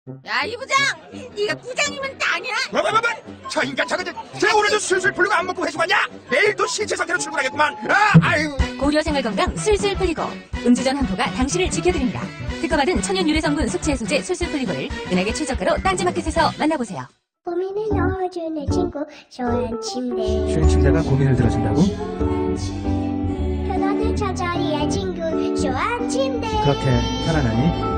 야, 이 부장! 네가 부장이면 아니야? 뭐? 저 인간 저거 쟤 오늘도 술술 풀리고 안 먹고 회수 갔냐? 내일도 신체 상태로 출근하겠구만. 아유. 고려 생활건강 술술 풀리고 음주전 한포가 당신을 지켜드립니다. 특허받은 천연 유래 성분 숙취 해소제 술술 풀리고를 은하계 최저가로 딴지마켓에서 만나보세요. 고민을 넣어주는 친구 쇼한 침대 쉴 침대가 고민을 들어준다고? 편안한 저자리의 친구 쇼한 침대 그렇게 편안하니?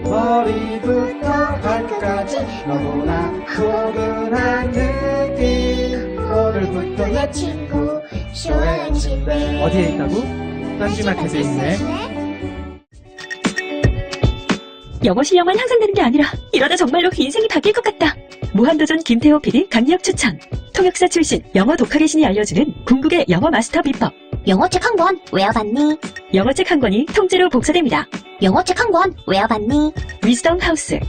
머리부터 발까지 너무나 포근한 느낌 오늘부터 내 친구 쇼한 침대 어디에 있다고? 딴지마켓에 있네. 영어 실력만 향상되는 게 아니라 이러다 정말로 인생이 바뀔 것 같다. 무한도전 김태호 PD 강력 추천. 통역사 출신 영어 독학의 신이 알려주는 궁극의 영어 마스터 비법. 영어책 한 권 외워봤니? 영어책 한 권이 통째로 복사됩니다. 영어책 한 권 외워봤니? 위즈덤 하우스.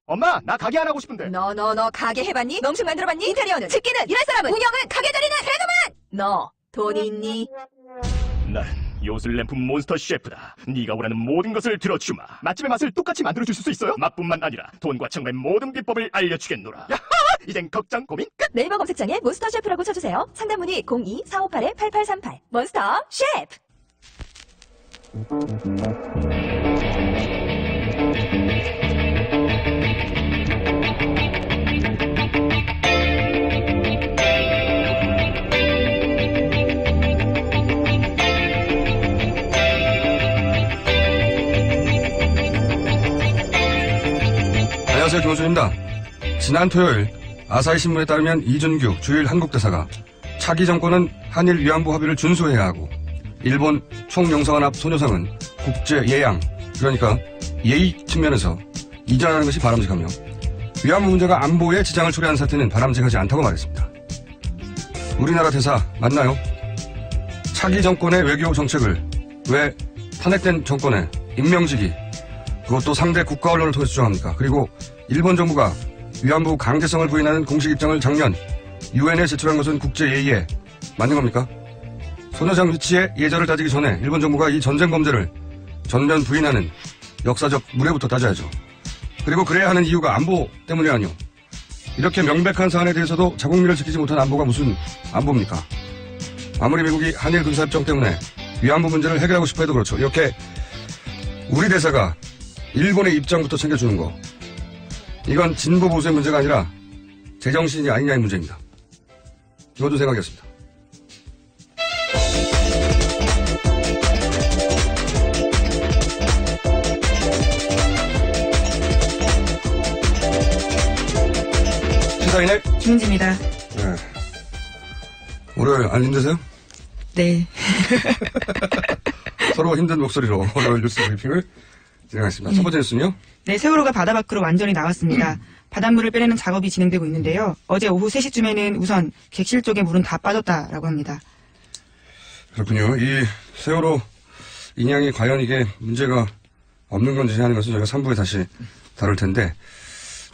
엄마, 나 가게 안 하고 싶은데. 너 가게 해봤니? 농식 만들어봤니? 인테리어는? 집기는? 일할 사람은? 운영은? 가게 자리는? 개그만! 너 돈이 있니? 난 요술램프 몬스터 셰프다. 네가 원하는 모든 것을 들어주마. 맛집의 맛을 똑같이 만들어줄 수 있어요? 맛뿐만 아니라 돈과 청구의 모든 비법을 알려주겠노라. 이젠 걱정 고민 끝. 네이버 검색창에 몬스터 셰프라고 쳐주세요. 상담문의 02-458-8838 몬스터 셰프. 안녕하세요, 김호준입니다. 지난 토요일 아사히 신문에 따르면 이준규 주일 한국대사가 차기 정권은 한일 위안부 합의를 준수해야 하고 일본 총영사관합 소녀상은 국제 예양, 그러니까 예의 측면에서 이전하는 것이 바람직하며 위안부 문제가 안보에 지장을 초래한 사태는 바람직하지 않다고 말했습니다. 우리나라 대사 맞나요? 차기 정권의 외교 정책을 왜 탄핵된 정권의 임명직이 그것도 상대 국가 언론을 통해서 주장합니까? 그리고 일본 정부가 위안부 강제성을 부인하는 공식 입장을 작년 유엔에 제출한 것은 국제예의에 맞는 겁니까? 소녀상 위치의 예절을 따지기 전에 일본 정부가 이 전쟁 범죄를 전면 부인하는 역사적 무례부터 따져야죠. 그리고 그래야 하는 이유가 안보 때문이 아니오. 이렇게 명백한 사안에 대해서도 자국민을 지키지 못한 안보가 무슨 안보입니까? 아무리 미국이 한일 군사협정 때문에 위안부 문제를 해결하고 싶어 해도 그렇죠. 이렇게 우리 대사가 일본의 입장부터 챙겨주는 거, 이건 진보 보수의 문제가 아니라 제정신이 아니냐의 문제입니다. 이것도 생각이었습니다. 시사인의 김은지입니다. 네. 월요일 안 힘드세요? 네. 서로 힘든 목소리로 월요일 뉴스 브리핑을 진행하겠습니다. 첫 번째 뉴스는요? 네, 세월호가 바다 밖으로 완전히 나왔습니다. 바닷물을 빼내는 작업이 진행되고 있는데요. 어제 오후 3시쯤에는 우선 객실 쪽에 물은 다 빠졌다라고 합니다. 그렇군요. 이 세월호 인양이 과연 이게 문제가 없는 건지 하는 것은 저희가 3부에 다시 다룰 텐데,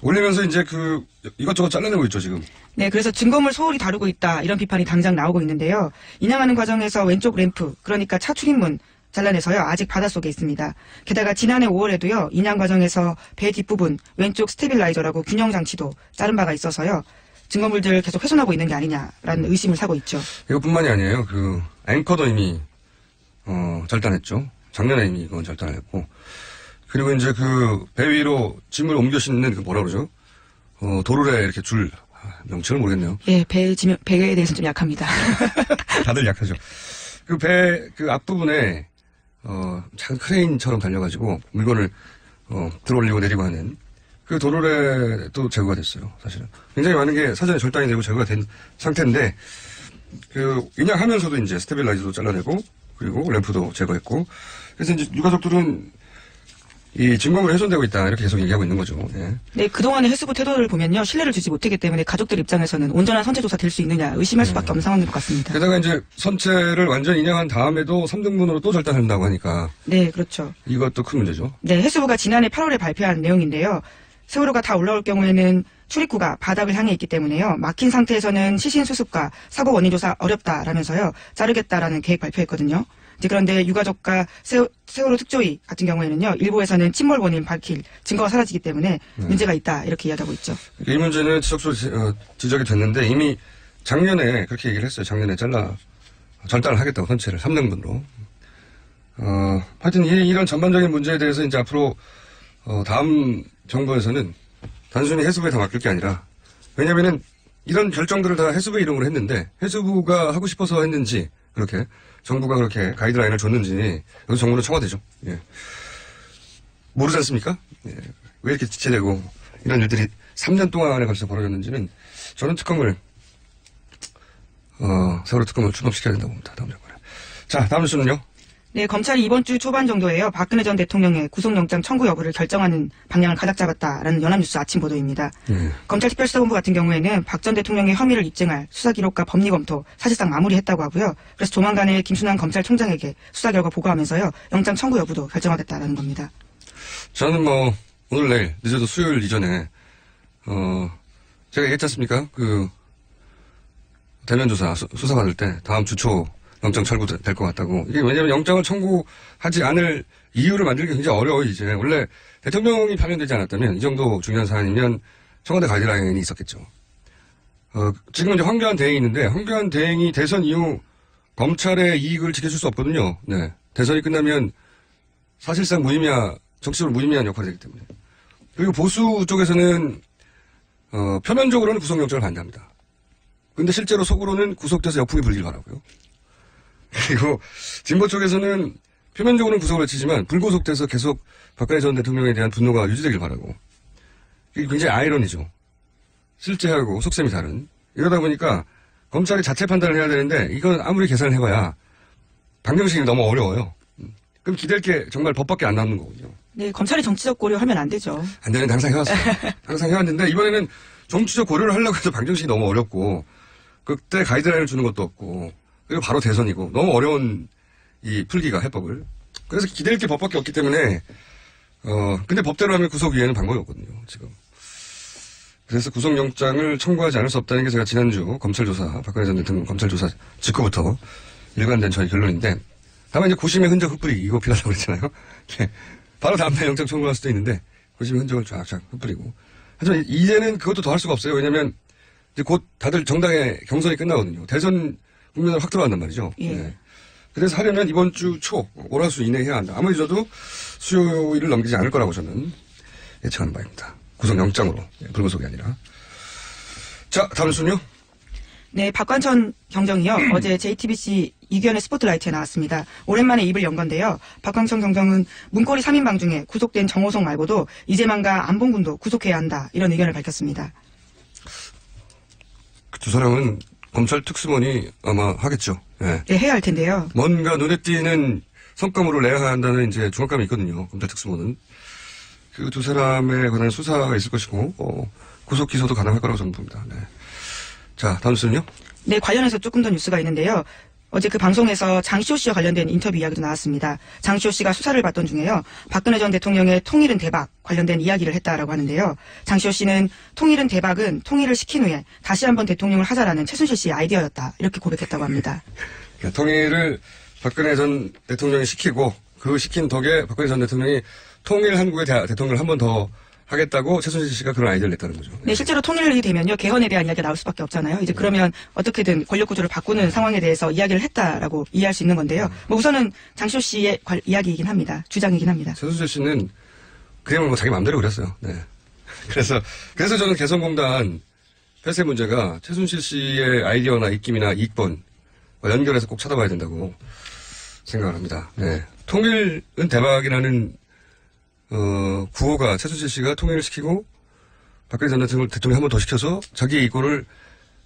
올리면서 이제 이것저것 잘라내고 있죠, 지금. 네, 그래서 증거물 소홀히 다루고 있다, 이런 비판이 당장 나오고 있는데요. 인양하는 과정에서 왼쪽 램프, 그러니까 차 출입문 잘라내서요, 아직 바닷속에 있습니다. 게다가 지난해 5월에도요, 인양 과정에서 배 뒷부분 왼쪽 스테빌라이저라고 균형장치도 자른 바가 있어서요, 증거물들을 계속 훼손하고 있는 게 아니냐라는 의심을 사고 있죠. 이것뿐만이 아니에요. 앵커도 이미 절단했죠. 작년에 이미 이건 절단을 했고, 그리고 이제 배 위로 짐을 옮겨 싣는 뭐라 그러죠? 도르래 이렇게 줄 명칭을 모르겠네요. 예, 배에 대해서는 좀 약합니다. 다들 약하죠. 배 앞부분에 작은 크레인처럼 달려가지고 물건을 들어올리고 내리고 하는 그 도로래도 제거가 됐어요. 사실은 굉장히 많은 게 사전에 절단이 되고 제거가 된 상태인데, 인양하면서도 이제 스테빌라이저도 잘라내고 그리고 램프도 제거했고, 그래서 이제 유가족들은 이 증거물이 훼손되고 있다, 이렇게 계속 얘기하고 있는 거죠. 예. 네, 그동안의 해수부 태도를 보면요, 신뢰를 주지 못했기 때문에 가족들 입장에서는 온전한 선체조사 될 수 있느냐 의심할 수밖에 없는 상황인 것 같습니다. 게다가 이제 선체를 완전히 인양한 다음에도 3등분으로 또 절단한다고 하니까. 네, 그렇죠. 이것도 큰 문제죠. 네, 해수부가 지난해 8월에 발표한 내용인데요. 세월호가 다 올라올 경우에는 출입구가 바닥을 향해 있기 때문에요. 막힌 상태에서는 시신 수습과 사고 원인 조사 어렵다라면서요, 자르겠다라는 계획 발표했거든요. 이제 그런데 유가족과 세월호 특조위 같은 경우에는요, 일부에서는 침몰 원인 밝힐 증거가 사라지기 때문에 문제가 있다 이렇게 이야기하고 있죠. 이 문제는 지적이 됐는데 이미 작년에 그렇게 얘기를 했어요. 작년에 절단을 하겠다고 선체를 3등분으로. 하여튼 이런 전반적인 문제에 대해서 이제 앞으로 다음 정부에서는 단순히 해수부에 다 맡길 게 아니라, 왜냐면은 이런 결정들을 다 해수부 이름으로 했는데 해수부가 하고 싶어서 했는지, 그렇게 정부가 그렇게 가이드라인을 줬는지, 여기 정부는 청와대죠. 예. 모르지 않습니까? 예. 왜 이렇게 지체되고 이런 일들이 3년 동안에 걸쳐 벌어졌는지는 저는 세월호 특검을 출범시켜야 된다고 봅니다. 다음 정권에. 자, 다음 뉴스는요. 네, 검찰이 이번 주 초반 정도에요, 박근혜 전 대통령의 구속영장 청구 여부를 결정하는 방향을 가닥 잡았다라는 연합뉴스 아침 보도입니다. 검찰 특별수사본부 같은 경우에는 박 전 대통령의 혐의를 입증할 수사 기록과 법리 검토 사실상 마무리했다고 하고요. 그래서 조만간에 김순환 검찰총장에게 수사 결과 보고하면서요, 영장 청구 여부도 결정하겠다라는 겁니다. 저는 오늘 내일 늦어도 수요일 이전에 제가 얘기했지 않습니까? 대면 조사 수사 받을 때 다음 주 초 영장 청구될 것 같다고. 이게 왜냐면 영장을 청구하지 않을 이유를 만들기 굉장히 어려워요, 이제. 원래 대통령이 파면되지 않았다면, 이 정도 중요한 사안이면 청와대 가이드라인이 있었겠죠. 지금 이제 황교안 대행이 있는데, 황교안 대행이 대선 이후 검찰의 이익을 지켜줄 수 없거든요. 네. 대선이 끝나면 사실상 정치적으로 무의미한 역할이 되기 때문에. 그리고 보수 쪽에서는, 표면적으로는 구속영장을 반대합니다. 근데 실제로 속으로는 구속돼서 역풍이 불길 바라고요. 그리고 진보 쪽에서는 표면적으로는 구속을 외치지만 불구속돼서 계속 박근혜 전 대통령에 대한 분노가 유지되길 바라고. 이게 굉장히 아이러니죠. 실제하고 속셈이 다른. 이러다 보니까 검찰이 자체 판단을 해야 되는데, 이건 아무리 계산을 해봐야 방정식이 너무 어려워요. 그럼 기댈 게 정말 법밖에 안 남는 거거든요. 네, 검찰이 정치적 고려하면 안 되죠. 안 되는데 항상 해왔어요. 항상 해왔는데 이번에는 정치적 고려를 하려고 해도 방정식이 너무 어렵고, 그때 가이드라인을 주는 것도 없고, 그리고 바로 대선이고, 너무 어려운 이 풀기가 해법을. 그래서 기댈 게 법밖에 없기 때문에, 근데 법대로 하면 구속 위에는 방법이 없거든요, 지금. 그래서 구속영장을 청구하지 않을 수 없다는 게 제가 지난주 검찰조사, 박근혜 전 대통령 검찰조사 직후부터 일관된 저희 결론인데, 다만 이제 고심의 흔적 흩뿌리고 필요하다고 그랬잖아요. 바로 다음날 영장 청구할 수도 있는데, 고심의 흔적을 쫙쫙 흩뿌리고. 하지만 이제는 그것도 더 할 수가 없어요. 왜냐면, 이제 곧 다들 정당의 경선이 끝나거든요. 대선 국면을 확 들어간단 말이죠. 예. 네. 그래서 하려면 이번 주 초, 월화수 이내에 해야 한다. 아무리 저도 수요일을 넘기지 않을 거라고 저는 예측하는 바입니다. 구속영장으로. 불구속이 아니라. 자, 다음 순요. 네, 박관천 경정이요. 어제 JTBC 이규현의 스포트라이트에 나왔습니다. 오랜만에 입을 연 건데요. 박관천 경정은 문고리 3인방 중에 구속된 정호성 말고도 이재만과 안봉근도 구속해야 한다, 이런 의견을 밝혔습니다. 그 두 사람은 검찰 특수본이 아마 하겠죠. 네. 네, 해야 할 텐데요. 뭔가 눈에 띄는 성과물을 내야 한다는 이제 중압감이 있거든요. 검찰 특수본은. 그 두 사람에 관한 수사가 있을 것이고, 구속 기소도 가능할 거라고 저는 봅니다. 네. 자, 다음 뉴스는요? 네, 관련해서 조금 더 뉴스가 있는데요. 어제 그 방송에서 장시호 씨와 관련된 인터뷰 이야기도 나왔습니다. 장시호 씨가 수사를 받던 중에요, 박근혜 전 대통령의 통일은 대박 관련된 이야기를 했다라고 하는데요. 장시호 씨는 통일은 대박은 통일을 시킨 후에 다시 한번 대통령을 하자라는 최순실 씨의 아이디어였다, 이렇게 고백했다고 합니다. 그러니까 통일을 박근혜 전 대통령이 시키고, 그 시킨 덕에 박근혜 전 대통령이 통일 한국의 대통령을 한 번 더 하겠다고 최순실 씨가 그런 아이디어를 냈다는 거죠. 네, 실제로 통일이 되면요, 개헌에 대한 이야기가 나올 수밖에 없잖아요. 이제 그러면 어떻게든 권력 구조를 바꾸는 상황에 대해서 이야기를 했다라고 이해할 수 있는 건데요. 우선은 장시호 씨의 이야기이긴 합니다. 주장이긴 합니다. 최순실 씨는 그냥 자기 마음대로 그랬어요. 네. 그래서 저는 개성공단 폐쇄 문제가 최순실 씨의 아이디어나 입김이나 이익번 연결해서 꼭 찾아봐야 된다고 생각을 합니다. 네. 통일은 대박이라는 구호가 최순실 씨가 통일을 시키고 박근혜 전 대통령이 한 번 더 시켜서 자기의 이권을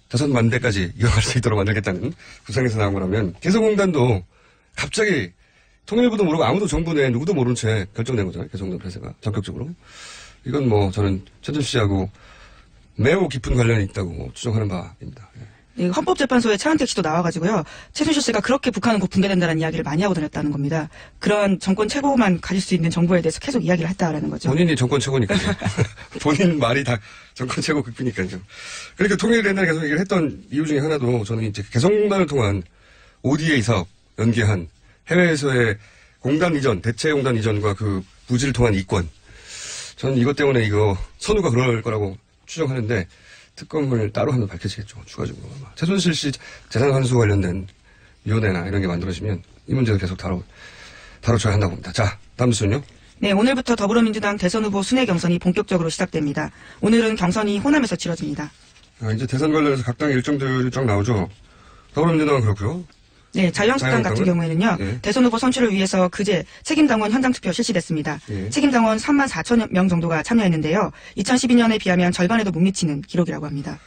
5만 대까지 이어갈 수 있도록 만들겠다는 구상에서 나온 거라면, 개성공단도 갑자기 통일부도 모르고 아무도 정부 내 누구도 모른 채 결정된 거잖아요. 개성공단 폐쇄가 전격적으로. 이건 저는 최순실 씨하고 매우 깊은 관련이 있다고 추정하는 바입니다. 네, 헌법재판소에 차은택 씨도 나와가지고요, 최순실 씨가 그렇게 북한은 곧 붕괴된다는 이야기를 많이 하고 다녔다는 겁니다. 그런 정권 최고만 가질 수 있는 정부에 대해서 계속 이야기를 했다라는 거죠. 본인이 정권 최고니까요. 본인 말이 다 정권 최고 극비니까요. 그러니까 통일을 된다는 계속 얘기를 했던 이유 중에 하나도 저는 이제 개성공단을 통한 ODA 사업 연계한 해외에서의 공단 이전, 대체 공단 이전과 그 부지를 통한 이권. 저는 이것 때문에 이거 선우가 그럴 거라고 추정하는데 특검을 따로 하면 밝혀지겠죠. 추가적으로. 아마. 최순실 씨 재산 환수 관련된 위원회나 이런 게 만들어지면 이 문제도 계속 다뤄줘야 한다고 봅니다. 자, 다음 뉴스는요. 네, 오늘부터 더불어민주당 대선 후보 순회 경선이 본격적으로 시작됩니다. 오늘은 경선이 호남에서 치러집니다. 이제 대선 관련해서 각 당의 일정들이 쫙 나오죠. 더불어민주당은 그렇고요. 네, 자유한국당 같은 경우에는요. 예. 대선 후보 선출을 위해서 그제 책임당원 현장투표 실시됐습니다. 예. 책임당원 3만 4천 명 정도가 참여했는데요. 2012년에 비하면 절반에도 못 미치는 기록이라고 합니다.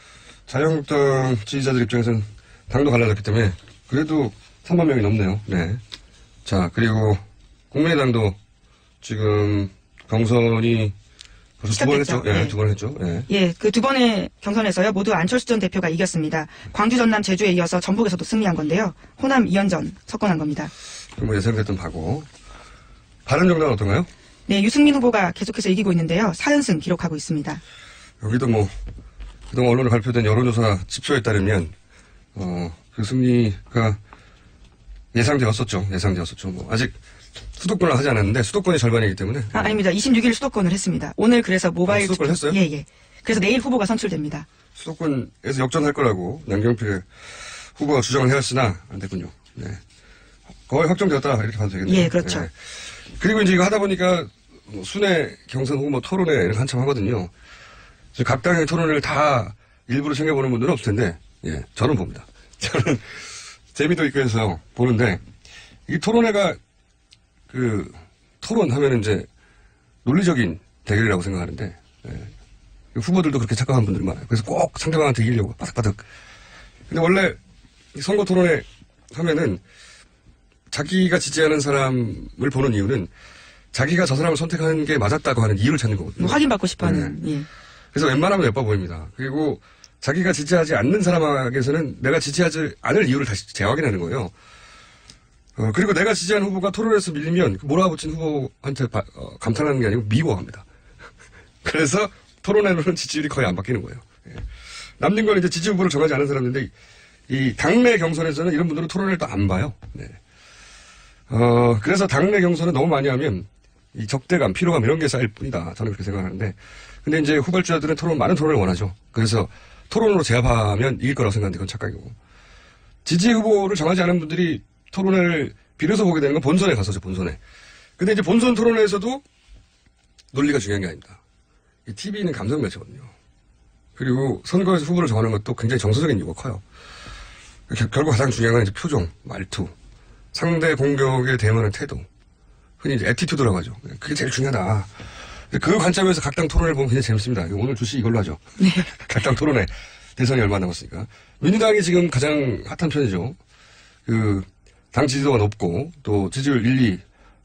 자유한국당 지지자들 입장에서는 당도 갈라졌기 때문에 그래도 3만 명이 넘네요. 네. 자, 그리고 국민의당도 지금 경선이 벌써 2번 했죠? 예, 네. 2번 했죠? 예. 예, 그 두 번의 경선에서요. 모두 안철수 전 대표가 이겼습니다. 광주, 전남, 제주에 이어서 전북에서도 승리한 건데요. 호남 2연전 석권한 겁니다. 뭐 예상됐던 바고. 바른정당은 어떤가요? 네, 유승민 후보가 계속해서 이기고 있는데요. 4연승 기록하고 있습니다. 여기도 뭐 그동안 언론에 발표된 여론조사 지표에 따르면 그 승리가 예상되었었죠. 뭐 아직 수도권을 하지 않았는데 수도권이 절반이기 때문에. 아닙니다. 26일 수도권을 했습니다. 오늘 그래서 모바일 수도권 했어요? 예. 그래서 내일 후보가 선출됩니다. 수도권에서 역전할 거라고 양경필 후보가 주장을 해왔으나 안 됐군요. 네. 거의 확정되었다 이렇게 봐도 되겠네요. 예, 그렇죠. 네. 그리고 이제 이거 하다 보니까 순회 경선 후보 토론회 이런 거 한참 하거든요. 각 당의 토론회를 다 일부러 챙겨보는 분들은 없을 텐데, 예, 저는 봅니다. 저는 재미도 있고 해서 보는데 이 토론회가 그 토론하면 이제 논리적인 대결이라고 생각하는데 예, 후보들도 그렇게 착각하는 분들이 많아요. 그래서 꼭 상대방한테 이기려고 바삭바삭. 근데 원래 선거 토론회 하면은 자기가 지지하는 사람을 보는 이유는 자기가 저 사람을 선택하는 게 맞았다고 하는 이유를 찾는 거거든요. 확인받고 싶어하는. 네. 예. 그래서 웬만하면 예뻐 보입니다. 그리고 자기가 지지하지 않는 사람에게서는 내가 지지하지 않을 이유를 다시 재확인하는 거예요. 그리고 내가 지지하는 후보가 토론에서 밀리면 몰아붙인 후보한테 감탄하는 게 아니고 미워합니다. 그래서 토론회로는 지지율이 거의 안 바뀌는 거예요. 예. 남는 건 이제 지지 후보를 정하지 않은 사람인데 이 당내 경선에서는 이런 분들은 토론회를 또 안 봐요. 네. 그래서 당내 경선을 너무 많이 하면 이 적대감, 피로감 이런 게 쌓일 뿐이다. 저는 그렇게 생각하는데. 근데 이제 후발주자들은 많은 토론을 원하죠. 그래서 토론으로 제압하면 이길 거라고 생각하는데 그건 착각이고. 지지 후보를 정하지 않은 분들이 토론회를 빌어서 보게 되는 건 본선에 가서죠, 본선에. 근데 이제 본선 토론회에서도 논리가 중요한 게 아닙니다. 이 TV는 감성 매체거든요. 그리고 선거에서 후보를 정하는 것도 굉장히 정서적인 이유가 커요. 결국 가장 중요한 건 이제 표정, 말투, 상대 공격에 대응하는 태도. 흔히 이제 애티튜드라고 하죠. 그게 제일 중요하다. 그 관점에서 각 당 토론을 보면 굉장히 재밌습니다. 오늘 주시 이걸로 하죠. 네. 각 당 토론회. 대선이 얼마 남았으니까. 민주당이 지금 가장 핫한 편이죠. 당 지지도가 높고, 또 지지율 1, 2,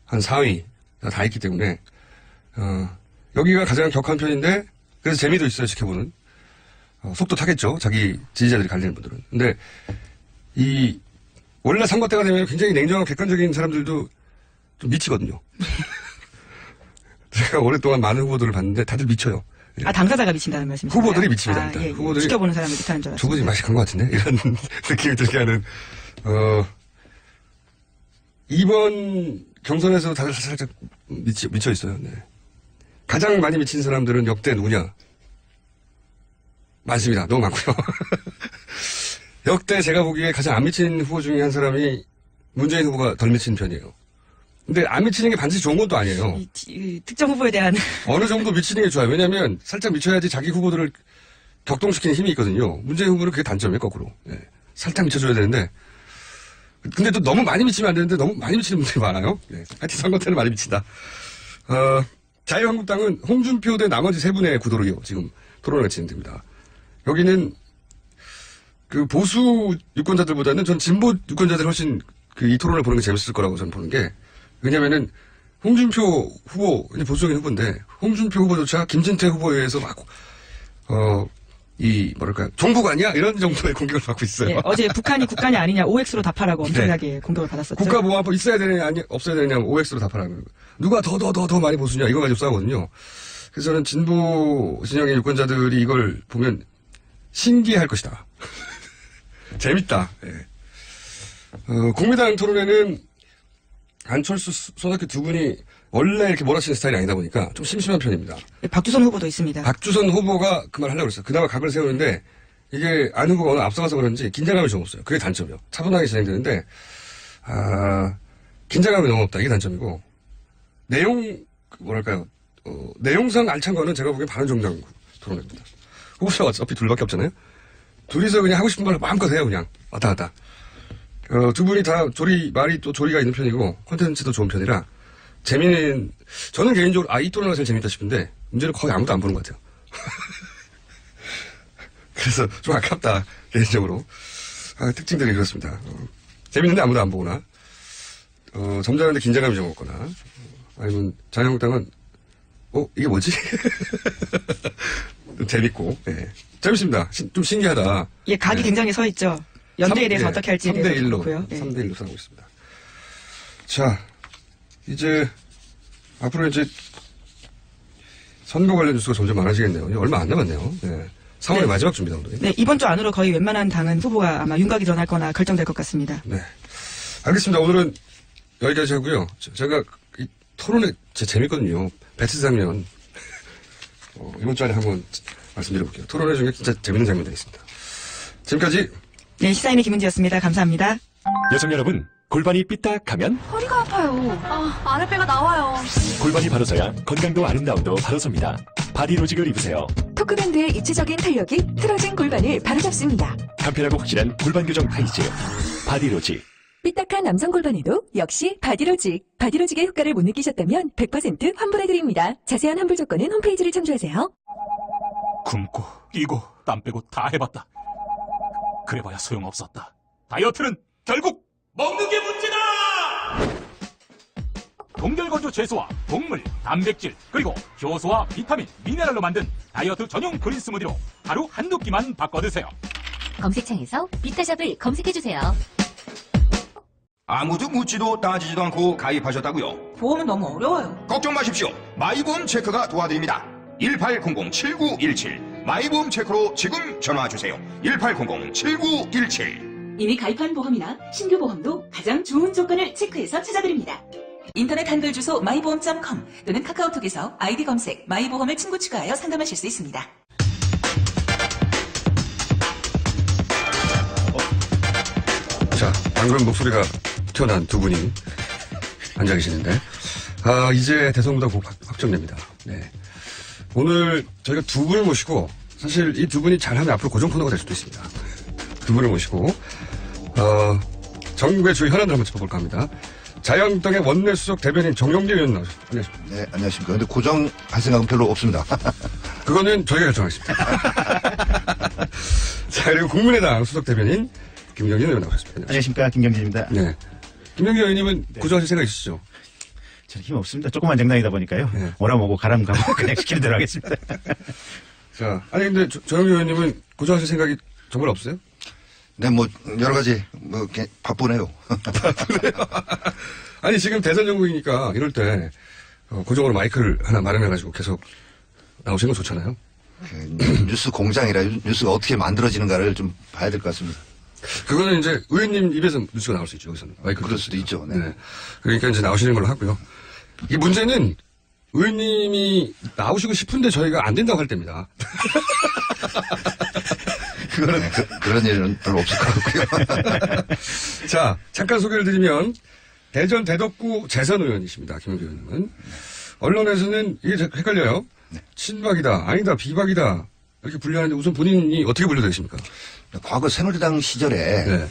한 4위 다 있기 때문에, 여기가 가장 격한 편인데, 그래서 재미도 있어요, 지켜보는. 속도 타겠죠. 자기 지지자들이 갈리는 분들은. 근데, 원래 선거 때가 되면 굉장히 냉정하고 객관적인 사람들도 좀 미치거든요. 제가 오랫동안 많은 후보들을 봤는데 다들 미쳐요. 예. 당사자가 미친다는 말씀이시죠? 후보들이 미칩니다. 일단. 예. 후보들이 지켜보는 사람이 미치는 줄 알았어요. 저분이 맛이 간 것 같은데? 이런 느낌이 들게 하는, 이번 경선에서 다들 살짝 미쳐 있어요. 네. 가장 많이 미친 사람들은 역대 누구냐? 많습니다. 너무 많고요. 역대 제가 보기에 가장 안 미친 후보 중에 한 사람이 문재인 후보가 덜 미친 편이에요. 근데 안 미치는 게 반드시 좋은 것도 아니에요. 특정 후보에 대한. 어느 정도 미치는 게 좋아요. 왜냐하면 살짝 미쳐야지 자기 후보들을 격동시키는 힘이 있거든요. 문재인 후보는 그게 단점이에요. 거꾸로. 예. 살짝 미쳐줘야 되는데. 근데 또 너무 많이 미치면 안 되는데 너무 많이 미치는 분들이 많아요. 예. 하여튼 선거 때는 많이 미친다. 자유한국당은 홍준표 대 나머지 세 분의 구도로 지금 토론을 진행됩니다. 여기는 그 보수 유권자들보다는 전 진보 유권자들이 훨씬 이 토론을 보는 게 재밌을 거라고 저는 보는 게, 왜냐면은 홍준표 후보, 보수적인 후보인데 홍준표 후보조차 김진태 후보에 의해서 막 종북 아니야? 이런 정도의 공격을 받고 있어요. 네, 어제 북한이 국간이 아니냐 OX로 답하라고 엄청나게 네. 공격을 받았었죠. 국가보안법 있어야 되느냐 아니 없어야 되느냐 OX로 답하라고. 누가 더 많이 보수냐 이거 가지고 싸우거든요. 그래서 저는 진보 진영의 유권자들이 이걸 보면 신기할 것이다. 재밌다. 예. 국민당 토론회는 안철수, 손학규 두 분이 원래 이렇게 몰아치는 스타일이 아니다 보니까 좀 심심한 편입니다. 박주선 후보도 있습니다. 박주선 후보가 그 말 하려고 그랬어요. 그나마 각을 세우는데 이게 안 후보가 오늘 앞서가서 그런지 긴장감이 좀 없어요. 그게 단점이요. 차분하게 진행되는데, 긴장감이 너무 없다. 이게 단점이고, 뭐랄까요. 내용상 알찬 거는 제가 보기엔 바른정당 토론입니다. 후보자가 어차피 둘밖에 없잖아요. 둘이서 그냥 하고 싶은 걸 마음껏 해요, 그냥. 왔다 갔다. 두 분이 다 말이 또 조리가 있는 편이고, 콘텐츠도 좋은 편이라, 저는 개인적으로, 이 토론가 제일 재밌다 싶은데, 문제는 거의 아무도 안 보는 것 같아요. 그래서 좀 아깝다, 개인적으로. 특징들이 그렇습니다. 재밌는데 아무도 안 보거나, 점잖은데 긴장감이 좀 없거나, 아니면 자유한국당은, 이게 뭐지? 재밌고, 예. 재밌습니다. 좀 신기하다. 예, 각이 예. 굉장히 서 있죠. 연대에 대해서 어떻게 할지에 대해서 3대1로, 그렇고요. 예. 3대1로 싸우고 있습니다. 자, 이제, 앞으로 이제, 선거 관련 뉴스가 점점 많아지겠네요. 이제 얼마 안 남았네요. 네. 3월의 네. 마지막 주입니다, 오늘. 네, 이번 주 안으로 거의 웬만한 당은 후보가 아마 윤곽이 드러날거나 결정될 것 같습니다. 네. 알겠습니다. 오늘은 여기까지 하고요. 제가 이 토론에 진짜 재밌거든요. 배트 장면. 이번 주 안에 한번 말씀드려볼게요. 토론회 중에 진짜 재밌는 장면들이 있습니다. 지금까지 네, 시사인의 김은지였습니다. 감사합니다. 여성 여러분, 골반이 삐딱하면 허리가 아파요. 아랫배가 나와요. 골반이 바로서야 건강도 아름다움도 바로섭니다. 바디로직을 입으세요. 토크밴드의 입체적인 탄력이 틀어진 골반을 바로잡습니다. 간편하고 확실한 골반 교정 타이즈. 바디로직. 삐딱한 남성 골반에도 역시 바디로직. 바디로직의 효과를 못 느끼셨다면 100% 환불해드립니다. 자세한 환불 조건은 홈페이지를 참조하세요. 굶고 뛰고 땀 빼고 다 해봤다. 그래봐야 소용없었다. 다이어트는 결국 먹는 게 문제다! 동결건조 채소와 곡물, 단백질, 그리고 효소와 비타민, 미네랄로 만든 다이어트 전용 그린 스무디로 하루 한두 끼만 바꿔 드세요. 검색창에서 비타샵을 검색해주세요. 아무도 묻지도 따지지도 않고 가입하셨다고요? 보험은 너무 어려워요. 걱정 마십시오. 마이보험 체크가 도와드립니다. 1800-7917 마이보험 체크로 지금 전화주세요. 1800-7917 이미 가입한 보험이나 신규 보험도 가장 좋은 조건을 체크해서 찾아드립니다. 인터넷 한글 주소 마이보험.com 또는 카카오톡에서 아이디 검색 마이보험을 친구 추가하여 상담하실 수 있습니다. 자, 방금 목소리가 튀어나온 두 분이 앉아 계시는데, 이제 대선 후보가 확정됩니다. 네. 오늘 저희가 두 분을 모시고, 사실 이 두 분이 잘하면 앞으로 고정 코너가 될 수도 있습니다. 두 분을 모시고, 전국의 주요 현안을 한번 짚어볼까 합니다. 자유한국당의 원내수석 대변인 정영대 의원 나오셨습니다. 안녕하십니까. 네, 안녕하십니까. 근데 고정할 생각은 별로 없습니다. 그거는 저희가 결정하겠습니다. 자, 그리고 국민의당 수석 대변인 김경진 의원 나오셨습니다. 안녕하십니까. 김경진입니다. 네. 김경진 의원님은 고정하실 생각 있으시죠? 저는 힘 없습니다. 조그만 정당이다 보니까요. 네. 오라먹고 가람 가고 그냥 시키는 대로 하겠습니다. 자, 아니 근데 정영대 의원님은 고정하실 생각이 정말 없어요? 네, 뭐 여러 가지 바쁘네요. 아니 지금 대선 전국이니까 이럴 때 고정으로 마이크를 하나 마련해가지고 계속 나오시는 건 좋잖아요. 뉴스 공장이라 뉴스가 어떻게 만들어지는가를 좀 봐야 될 것 같습니다. 그거는 이제 의원님 입에서 뉴스가 나올 수 있죠. 여기서는 마이크 그럴 수도 있죠. 네. 네. 그러니까 이제 나오시는 걸로 하고요. 이 문제는 의원님이 나오시고 싶은데 저희가 안 된다고 할 때입니다. 그거는 그런 일은 별로 없을 것 같고요. 자, 잠깐 소개를 드리면 대전 대덕구 재선 의원이십니다. 김영기 의원님은. 언론에서는 이게 헷갈려요. 친박이다, 아니다, 비박이다 이렇게 분류하는데 우선 본인이 어떻게 분류되십니까? 과거 새누리당 시절에 네.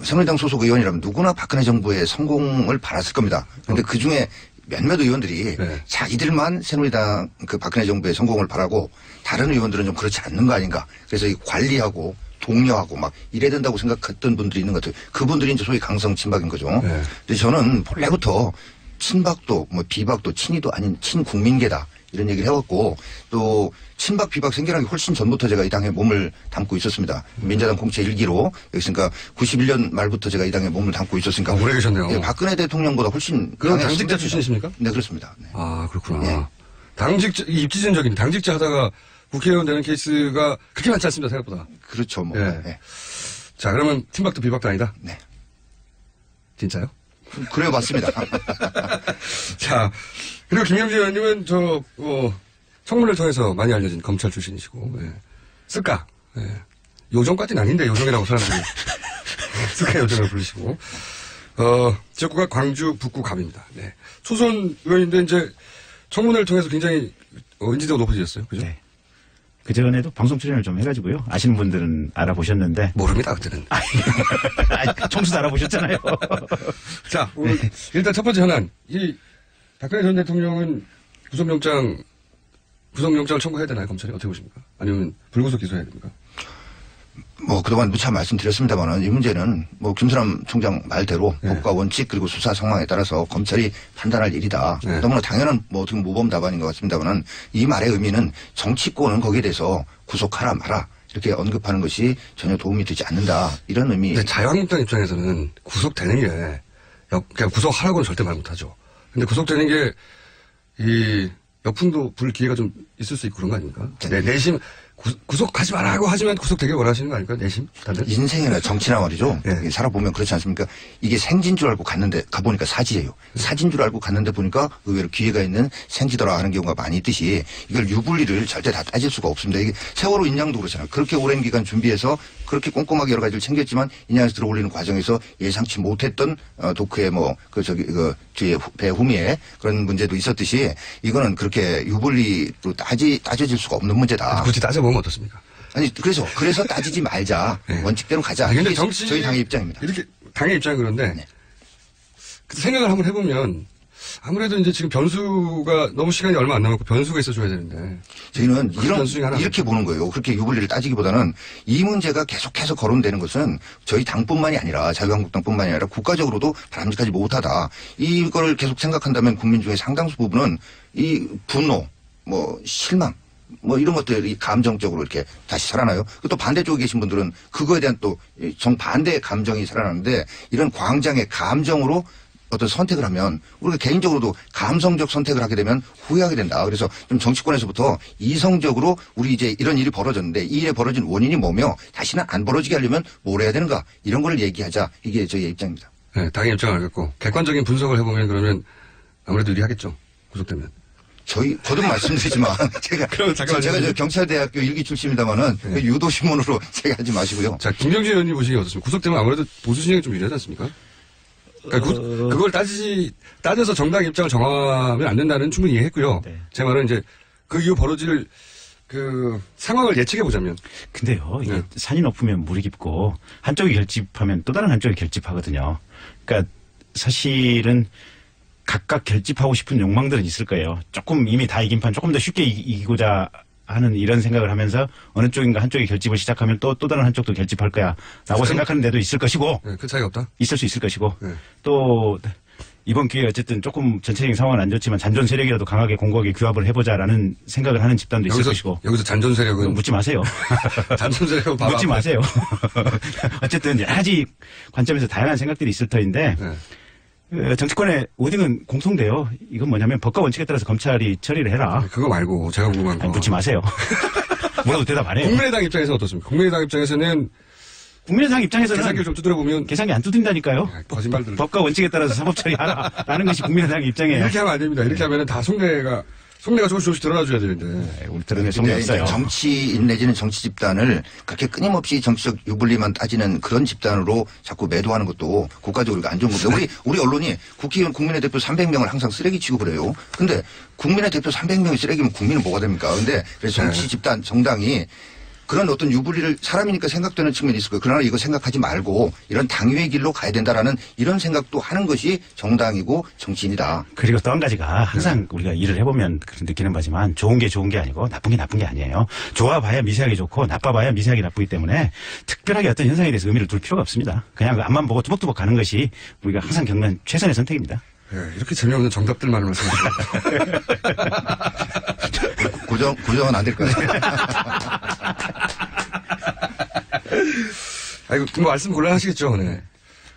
새누리당 소속 의원이라면 누구나 박근혜 정부의 성공을 바랐을 겁니다. 그런데 그중에 몇몇 의원들이 네. 자기들만 새누리당 그 박근혜 정부의 성공을 바라고 다른 의원들은 좀 그렇지 않는 거 아닌가. 그래서 이 관리하고 독려하고 막 이래야 된다고 생각했던 분들이 있는 것 같아요. 그분들이 이제 소위 강성 친박인 거죠. 네. 근데 저는 본래부터 친박도 뭐 비박도 친이도 아닌 친국민계다. 이런 얘기를 해왔고 또 친박 비박 생겨나기 훨씬 전부터 제가 이 당에 몸을 담고 있었습니다. 민자당 공채 1기로 그러니까 91년 말부터 제가 이 당에 몸을 담고 있었으니까 오래 계셨네요. 예, 박근혜 대통령보다 훨씬 그럼 강했습니다. 당직자 출신이십니까? 네, 그렇습니다. 네. 아, 그렇구나. 네. 당직자, 입지전적인 당직자 하다가 국회의원 되는 케이스가 그렇게 많지 않습니다, 생각보다. 그렇죠, 뭐. 네. 네. 자, 그러면 친박도 비박도 아니다? 네. 진짜요? 그래요, 맞습니다. 자, 그리고 김영진 의원님은 청문회를 통해서 많이 알려진 검찰 출신이시고, 예. 쓸까? 예. 요정까지는 아닌데, 요정이라고 사람들이. 쓸까 요정을 부르시고, 지역구가 광주 북구 갑입니다. 네. 초선 의원인데, 이제, 청문회를 통해서 굉장히, 인지도가 높아지셨어요. 그죠? 네. 그전에도 방송 출연을 좀 해가지고요. 아시는 분들은 알아보셨는데. 모릅니다, 그때는. 총수도 알아보셨잖아요. 자, 오늘 일단 첫 번째 현안. 이 박근혜 전 대통령은 구속영장을 청구해야 되나요, 검찰이? 어떻게 보십니까? 아니면 불구속 기소해야 됩니까? 뭐 그동안 누차 말씀드렸습니다만은 이 문제는 뭐 김수남 총장 말대로 네. 법과 원칙 그리고 수사 상황에 따라서 검찰이 판단할 일이다. 네. 너무나 당연한 뭐 어떻게 모범 답안인 것 같습니다만은 이 말의 의미는 정치권은 거기에 대해서 구속하라 마라 이렇게 언급하는 것이 전혀 도움이 되지 않는다 이런 의미. 근데 자유한국당 입장에서는 구속되는 게 그냥 구속하라고는 절대 말 못하죠. 근데 구속되는 게 이 역풍도 불 기회가 좀 있을 수 있고 그런 거 아닙니까? 네, 내심 구속하지 말라고 하지만 구속되길 원하시는 거 아닐까요? 내심 다들? 인생이나 정치나 말이죠. 네. 살아보면 그렇지 않습니까? 이게 생진 줄 알고 갔는데 가보니까 사지예요. 사진 줄 알고 갔는데 보니까 의외로 기회가 있는 생지더라 하는 경우가 많이 있듯이 이걸 유불리를 절대 다 따질 수가 없습니다. 이게 세월호 인양도 그렇잖아요. 그렇게 오랜 기간 준비해서 그렇게 꼼꼼하게 여러 가지를 챙겼지만 인양에서 들어올리는 과정에서 예상치 못했던 도크의 뒤에 배 후미에 그런 문제도 있었듯이 이거는 그렇게 유불리로 따져질 수가 없는 문제다. 굳이 따져보면 어떻습니까? 아니 그래서 따지지 말자. 네. 원칙대로 가자. 근데 이게 저희 당의 입장입니다. 이렇게 당의 입장이 그런데 네. 생각을 한번 해보면 아무래도 이제 지금 변수가 너무 시간이 얼마 안 남았고 변수가 있어줘야 되는데 저희는 변수 중에 하나 이렇게 보는 거예요. 그렇게 유불리를 따지기보다는 이 문제가 계속해서 거론되는 것은 저희 당뿐만이 아니라 자유한국당뿐만이 아니라 국가적으로도 바람직하지 못하다. 이걸 계속 생각한다면 국민 중에 상당수 부분은 이 분노, 실망, 이런 것들이 감정적으로 이렇게 다시 살아나요. 또 반대쪽에 계신 분들은 그거에 대한 또 정반대의 감정이 살아나는데 이런 광장의 감정으로 어떤 선택을 하면 우리가 개인적으로도 감성적 선택을 하게 되면 후회하게 된다. 그래서 좀 정치권에서부터 이성적으로 우리 이제 이런 일이 벌어졌는데 이 일에 벌어진 원인이 뭐며 다시는 안 벌어지게 하려면 뭘 해야 되는가 이런 걸 얘기하자. 이게 저희의 입장입니다. 네, 당의 입장을 알겠고 객관적인 분석을 해보면 그러면 아무래도 유리하겠죠. 구속되면. 저희 거듭 말씀드리지만 제가 저 경찰대학교 일기 출신입니다만은 네. 유도신문으로 제가 하지 마시고요. 자, 김병진 의원님 보시기에 어떻습니까? 구속되면 아무래도 보수 진영이 좀 유리하지 않습니까? 그러니까 그걸 따져서 정당 입장을 정하면 안 된다는 충분히 이해했고요. 네. 제 말은 이제 그 이후 벌어질 그 상황을 예측해 보자면. 근데요, 이게 산이 높으면 물이 깊고 한쪽이 결집하면 또 다른 한쪽이 결집하거든요. 그러니까 사실은 각각 결집하고 싶은 욕망들은 있을 거예요. 조금 이미 다 이긴 판 조금 더 쉽게 이기고자 하는 이런 생각을 하면서 어느 쪽인가 한쪽이 결집을 시작하면 또 다른 한쪽도 결집할 거야 라고 생각하는 데도 있을 것이고 네, 그 차이가 없다? 있을 수 있을 것이고 네. 또 이번 기회에 어쨌든 조금 전체적인 상황은 안 좋지만 잔존 세력이라도 강하게 공고하게 규합을 해보자라는 생각을 하는 집단도 있을 것이고 여기서 잔존 세력은 묻지 마세요. 잔존 세력은 묻지 마세요. 어쨌든 여러 가지 관점에서 다양한 생각들이 있을 터인데 네. 정치권의 오딩은 공통돼요. 이건 뭐냐면 법과 원칙에 따라서 검찰이 처리를 해라. 그거 말고 제가 궁금한 거. 묻지 마세요. 물어도 대답 안 해요. 국민의당 입장에서 어떻습니까? 국민의당 입장에서는 국민의당 입장에서는 계산기를 좀 두드려보면 계산기 안 두드린다니까요. 거짓말들. 법과 원칙에 따라서 사법 처리하라라는 것이 국민의당의 입장이에요. 이렇게 하면 안 됩니다. 이렇게 하면은 다 속내가 조금씩 드러나줘야 되는데. 우리 드러낼 속내 근데 없어요. 정치인 내지는 정치 집단을 그렇게 끊임없이 정치적 유불리만 따지는 그런 집단으로 자꾸 매도하는 것도 국가적으로 안 좋은 겁니다. 우리 언론이 국회의원 국민의 대표 300명을 항상 쓰레기 치고 그래요. 근데 국민의 대표 300명이 쓰레기면 국민은 뭐가 됩니까? 근데 그래서 정치 집단 정당이 그런 어떤 유불리를 사람이니까 생각되는 측면이 있을 거예요. 그러나 이거 생각하지 말고 이런 당위의 길로 가야 된다라는 이런 생각도 하는 것이 정당이고 정치인이다. 그리고 또 한 가지가 항상 우리가 일을 해보면 느끼는 바지만 좋은 게 아니고 나쁜 게 나쁜 게 아니에요. 좋아봐야 미세하게 좋고 나빠봐야 미세하게 나쁘기 때문에 특별하게 어떤 현상에 대해서 의미를 둘 필요가 없습니다. 그냥 앞만 보고 뚜벅뚜벅 가는 것이 우리가 항상 겪는 최선의 선택입니다. 네, 이렇게 재미없는 정답들만을 말씀하시고. 고정은 안 될 거예요. 아이고, 뭐 말씀 곤란하시겠죠, 네.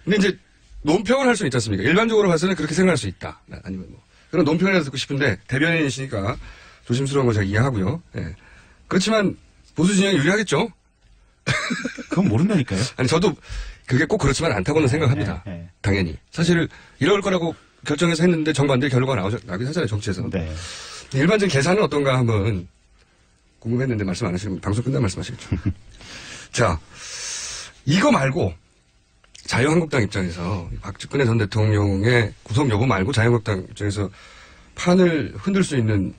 근데 이제 논평을 할 수는 있지 않습니까? 일반적으로 봐서는 그렇게 생각할 수 있다. 아니면 그런 논평이라도 듣고 싶은데 대변인이시니까 조심스러운 거 제가 이해하고요. 네. 그렇지만 보수 진영이 유리하겠죠? 그건 모른다니까요. 아니, 저도 그게 꼭 그렇지만 않다고는 생각합니다. 네. 당연히. 사실 이럴 거라고 결정해서 했는데 정반대 결과가 나긴 하잖아요, 정치에서. 네. 일반적인 계산은 어떤가 한번 궁금했는데 말씀 안 하시면 방송 끝나면 말씀하시겠죠. 자, 이거 말고 자유한국당 입장에서 박근혜 전 대통령의 구속 여부 말고 자유한국당 입장에서 판을 흔들 수 있는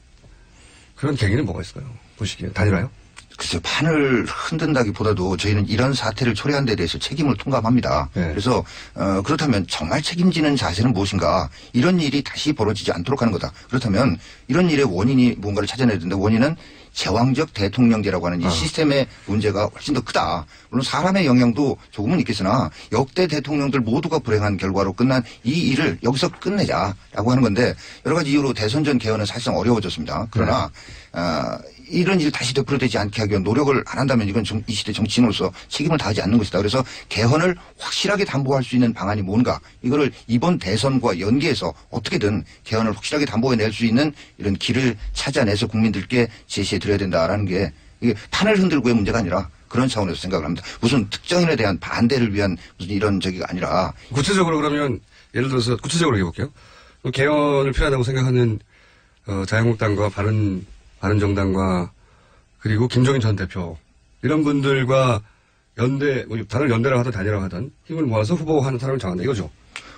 그런 계기는 뭐가 있을까요? 보시기에 단일화요? 글쎄요, 판을 흔든다기보다도 저희는 이런 사태를 초래한 데 대해서 책임을 통감합니다. 네. 그래서 그렇다면 정말 책임지는 자세는 무엇인가? 이런 일이 다시 벌어지지 않도록 하는 거다. 그렇다면 이런 일의 원인이 뭔가를 찾아내야 된다. 원인은 제왕적 대통령제라고 하는 이 시스템의 문제가 훨씬 더 크다. 물론 사람의 영향도 조금은 있겠으나 역대 대통령들 모두가 불행한 결과로 끝난 이 일을 여기서 끝내자라고 하는 건데 여러 가지 이유로 대선 전 개헌은 사실상 어려워졌습니다. 그러나 이런 일 다시 되풀이되지 않게 하기 위한 노력을 안 한다면 이건 이 시대 정치인으로서 책임을 다하지 않는 것이다. 그래서 개헌을 확실하게 담보할 수 있는 방안이 뭔가 이거를 이번 대선과 연계해서 어떻게든 개헌을 확실하게 담보해낼 수 있는 이런 길을 찾아내서 국민들께 제시해 드려야 된다라는 게 이게 판을 흔들고의 문제가 아니라 그런 차원에서 생각을 합니다. 무슨 특정인에 대한 반대를 위한 무슨 이런 저기가 아니라 구체적으로 그러면 예를 들어서 구체적으로 해볼게요. 개헌을 필요하다고 생각하는 자유한국당과 바른정당과 그리고 김종인 전 대표 이런 분들과 연대 다른 연대라고 하든 단일화를 하든 힘을 모아서 후보하는 사람을 정한다 이거죠.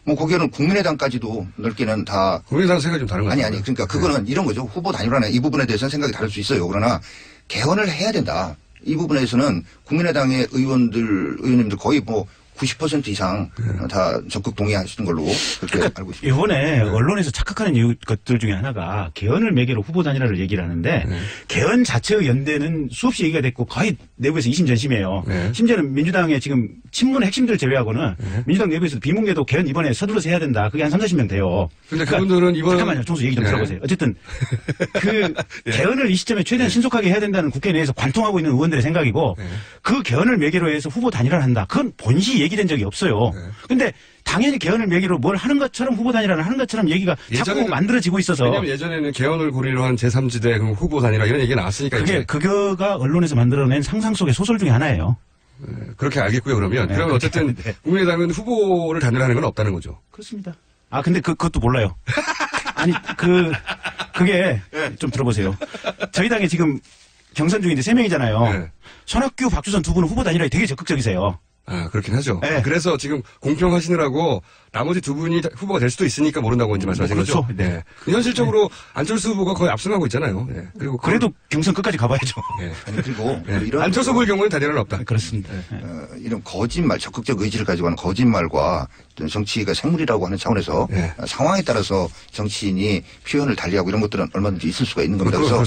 뭐 거기에는 국민의당까지도 넓게는 다 국민의당 생각이 좀 다른 거 같아요. 아니 그러니까 그거는 이런 거죠. 후보 단일화나 이 부분에 대해서는 생각이 다를 수 있어요. 그러나 개헌을 해야 된다. 이 부분에서는 국민의당의 의원님들 거의 뭐 90% 이상 다 적극 동의하시는 걸로 그렇게 알고 있습니다. 이번에 언론에서 착각하는 것들 중에 하나가 개헌을 매개로 후보 단일화를 얘기를 하는데 개헌 자체의 연대는 수없이 얘기가 됐고 거의 내부에서 이심전심이에요. 심지어는 민주당의 지금 친문의 핵심들 제외하고는 민주당 내부에서도 비문계도 개헌 이번에 서둘러서 해야 된다. 그게 한 30-40명 돼요. 근데 그분들은 이번 잠깐만요. 총수 얘기 좀 들어보세요. 어쨌든 그 개헌을 이 시점에 최대한 신속하게 해야 된다는 국회 내에서 관통하고 있는 의원들의 생각이고 그 개헌을 매개로 해서 후보 단일화를 한다. 그건 본시 얘기된 적이 없어요. 근데 당연히 개헌을 매개로 뭘 하는 것처럼 후보 단일화를 하는 것처럼 얘기가 자꾸 만들어지고 있어서. 왜냐하면 예전에는 개헌을 고리로 한 제3지대 후보 단일화 이런 얘기가 나왔으니까. 그거가 언론에서 만들어낸 상상 속의 소설 중에 하나예요. 그렇게 알겠고요. 그러면 어쨌든 국민의당은 후보를 단일화하는 건 없다는 거죠. 그렇습니다. 아 근데 그것도 몰라요. 아니 그게 좀 들어보세요. 저희 당에 지금 경선 중인데 3명이잖아요. 손학규, 박주선 두 분은 후보 단일화에 되게 적극적이세요. 아, 그렇긴 하죠. 네. 그래서 지금 공평하시느라고 나머지 두 분이 후보가 될 수도 있으니까 모른다고 이제 말씀하신 그렇죠. 거죠. 네. 현실적으로 안철수 후보가 거의 압승하고 있잖아요. 네. 그리고 그래도 경선 끝까지 가봐야죠. 네. 아니 그리고 이런 안철수 후보의 경우는 단일화는 없다. 그렇습니다. 이런 거짓말, 적극적 의지를 가지고 하는 거짓말과 정치가 생물이라고 하는 차원에서 상황에 따라서 정치인이 표현을 달리하고 이런 것들은 얼마든지 있을 수가 있는 겁니다. 그래서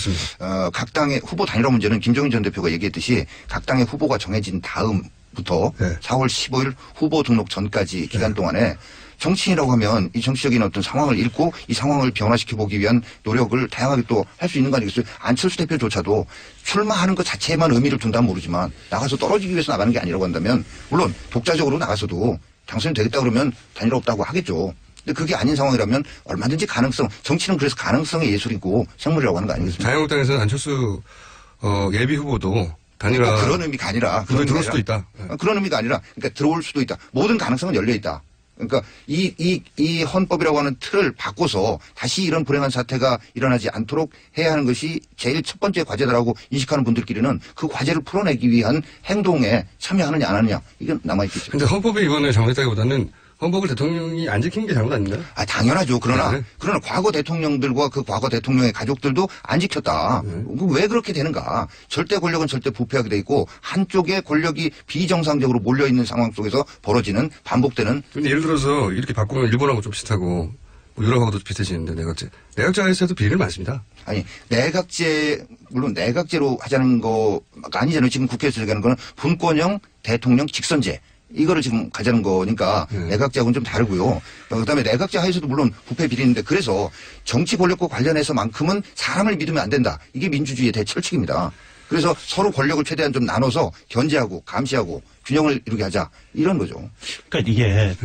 각 당의 후보 단일화 문제는 김종인 전 대표가 얘기했듯이 각 당의 후보가 정해진 다음부터 4월 15일 후보 등록 전까지 기간 동안에 정치인이라고 하면 이 정치적인 어떤 상황을 읽고 이 상황을 변화시켜 보기 위한 노력을 다양하게 또 할 수 있는 거 아니겠어요? 안철수 대표조차도 출마하는 것 자체에만 의미를 둔다면 모르지만 나가서 떨어지기 위해서 나가는 게 아니라고 한다면 물론 독자적으로 나가서도 당선이 되겠다 그러면 단일화 없다고 하겠죠. 근데 그게 아닌 상황이라면 얼마든지 가능성, 정치는 그래서 가능성의 예술이고 생물이라고 하는 거 아니겠습니까? 자유한국당에서는 안철수 예비 후보도 단일화 그런 의미가 아니라 그런 들어올 수도 있다. 그런 의미가 아니라 그러니까 들어올 수도 있다. 모든 가능성은 열려 있다. 그러니까 이 헌법이라고 하는 틀을 바꿔서 다시 이런 불행한 사태가 일어나지 않도록 해야 하는 것이 제일 첫 번째 과제다라고 인식하는 분들끼리는 그 과제를 풀어내기 위한 행동에 참여하느냐 안 하느냐 이건 남아있겠죠. 근데 헌법이 이번에 잘못했다기보다는 헌법을 대통령이 안 지킨 게 잘못 아닌가요? 아, 당연하죠. 그러나 과거 대통령들과 그 과거 대통령의 가족들도 안 지켰다. 왜 그렇게 되는가? 절대 권력은 절대 부패하게 돼 있고 한쪽의 권력이 비정상적으로 몰려 있는 상황 속에서 벌어지는 반복되는. 근데 예를 들어서 이렇게 바꾸면 일본하고 좀 비슷하고 뭐 유럽하고도 비슷해지는데 내각제에서도 비리는 많습니다. 아니 물론 내각제로 하자는 거가 아니잖아요. 지금 국회에서 얘기하는 거는 분권형 대통령 직선제. 이거를 지금 가자는 거니까 내각제하고는 좀 다르고요. 그다음에 내각제 하에서도 물론 부패 비리인데 그래서 정치 권력과 관련해서만큼은 사람을 믿으면 안 된다. 이게 민주주의의 대철칙입니다. 그래서 서로 권력을 최대한 좀 나눠서 견제하고 감시하고 균형을 이루게 하자. 이런 거죠. 그러니까 이게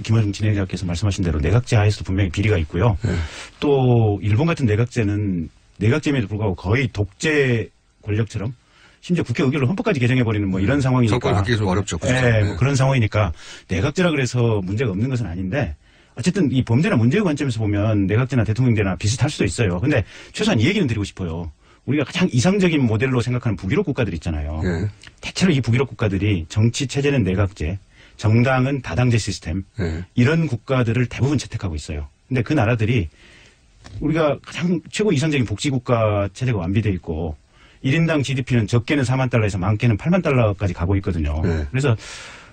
김원중 진행자께서 말씀하신 대로 내각제 하에서도 분명히 비리가 있고요. 또 일본 같은 내각제는 내각제임에도 불구하고 거의 독재 권력처럼 심지어 국회 의결로 헌법까지 개정해버리는 뭐 이런 상황이니까. 정권 바뀌기 좀 어렵죠. 네, 뭐 그런 상황이니까 내각제라 그래서 문제가 없는 것은 아닌데 어쨌든 이 범죄나 문제의 관점에서 보면 내각제나 대통령제나 비슷할 수도 있어요. 근데 최소한 이 얘기는 드리고 싶어요. 우리가 가장 이상적인 모델로 생각하는 북유럽 국가들 있잖아요. 예. 대체로 이 북유럽 국가들이 정치 체제는 내각제, 정당은 다당제 시스템 예. 이런 국가들을 대부분 채택하고 있어요. 근데 그 나라들이 우리가 가장 최고 이상적인 복지국가 체제가 완비되어 있고 1인당 GDP는 적게는 4만 달러에서 많게는 8만 달러까지 가고 있거든요. 네. 그래서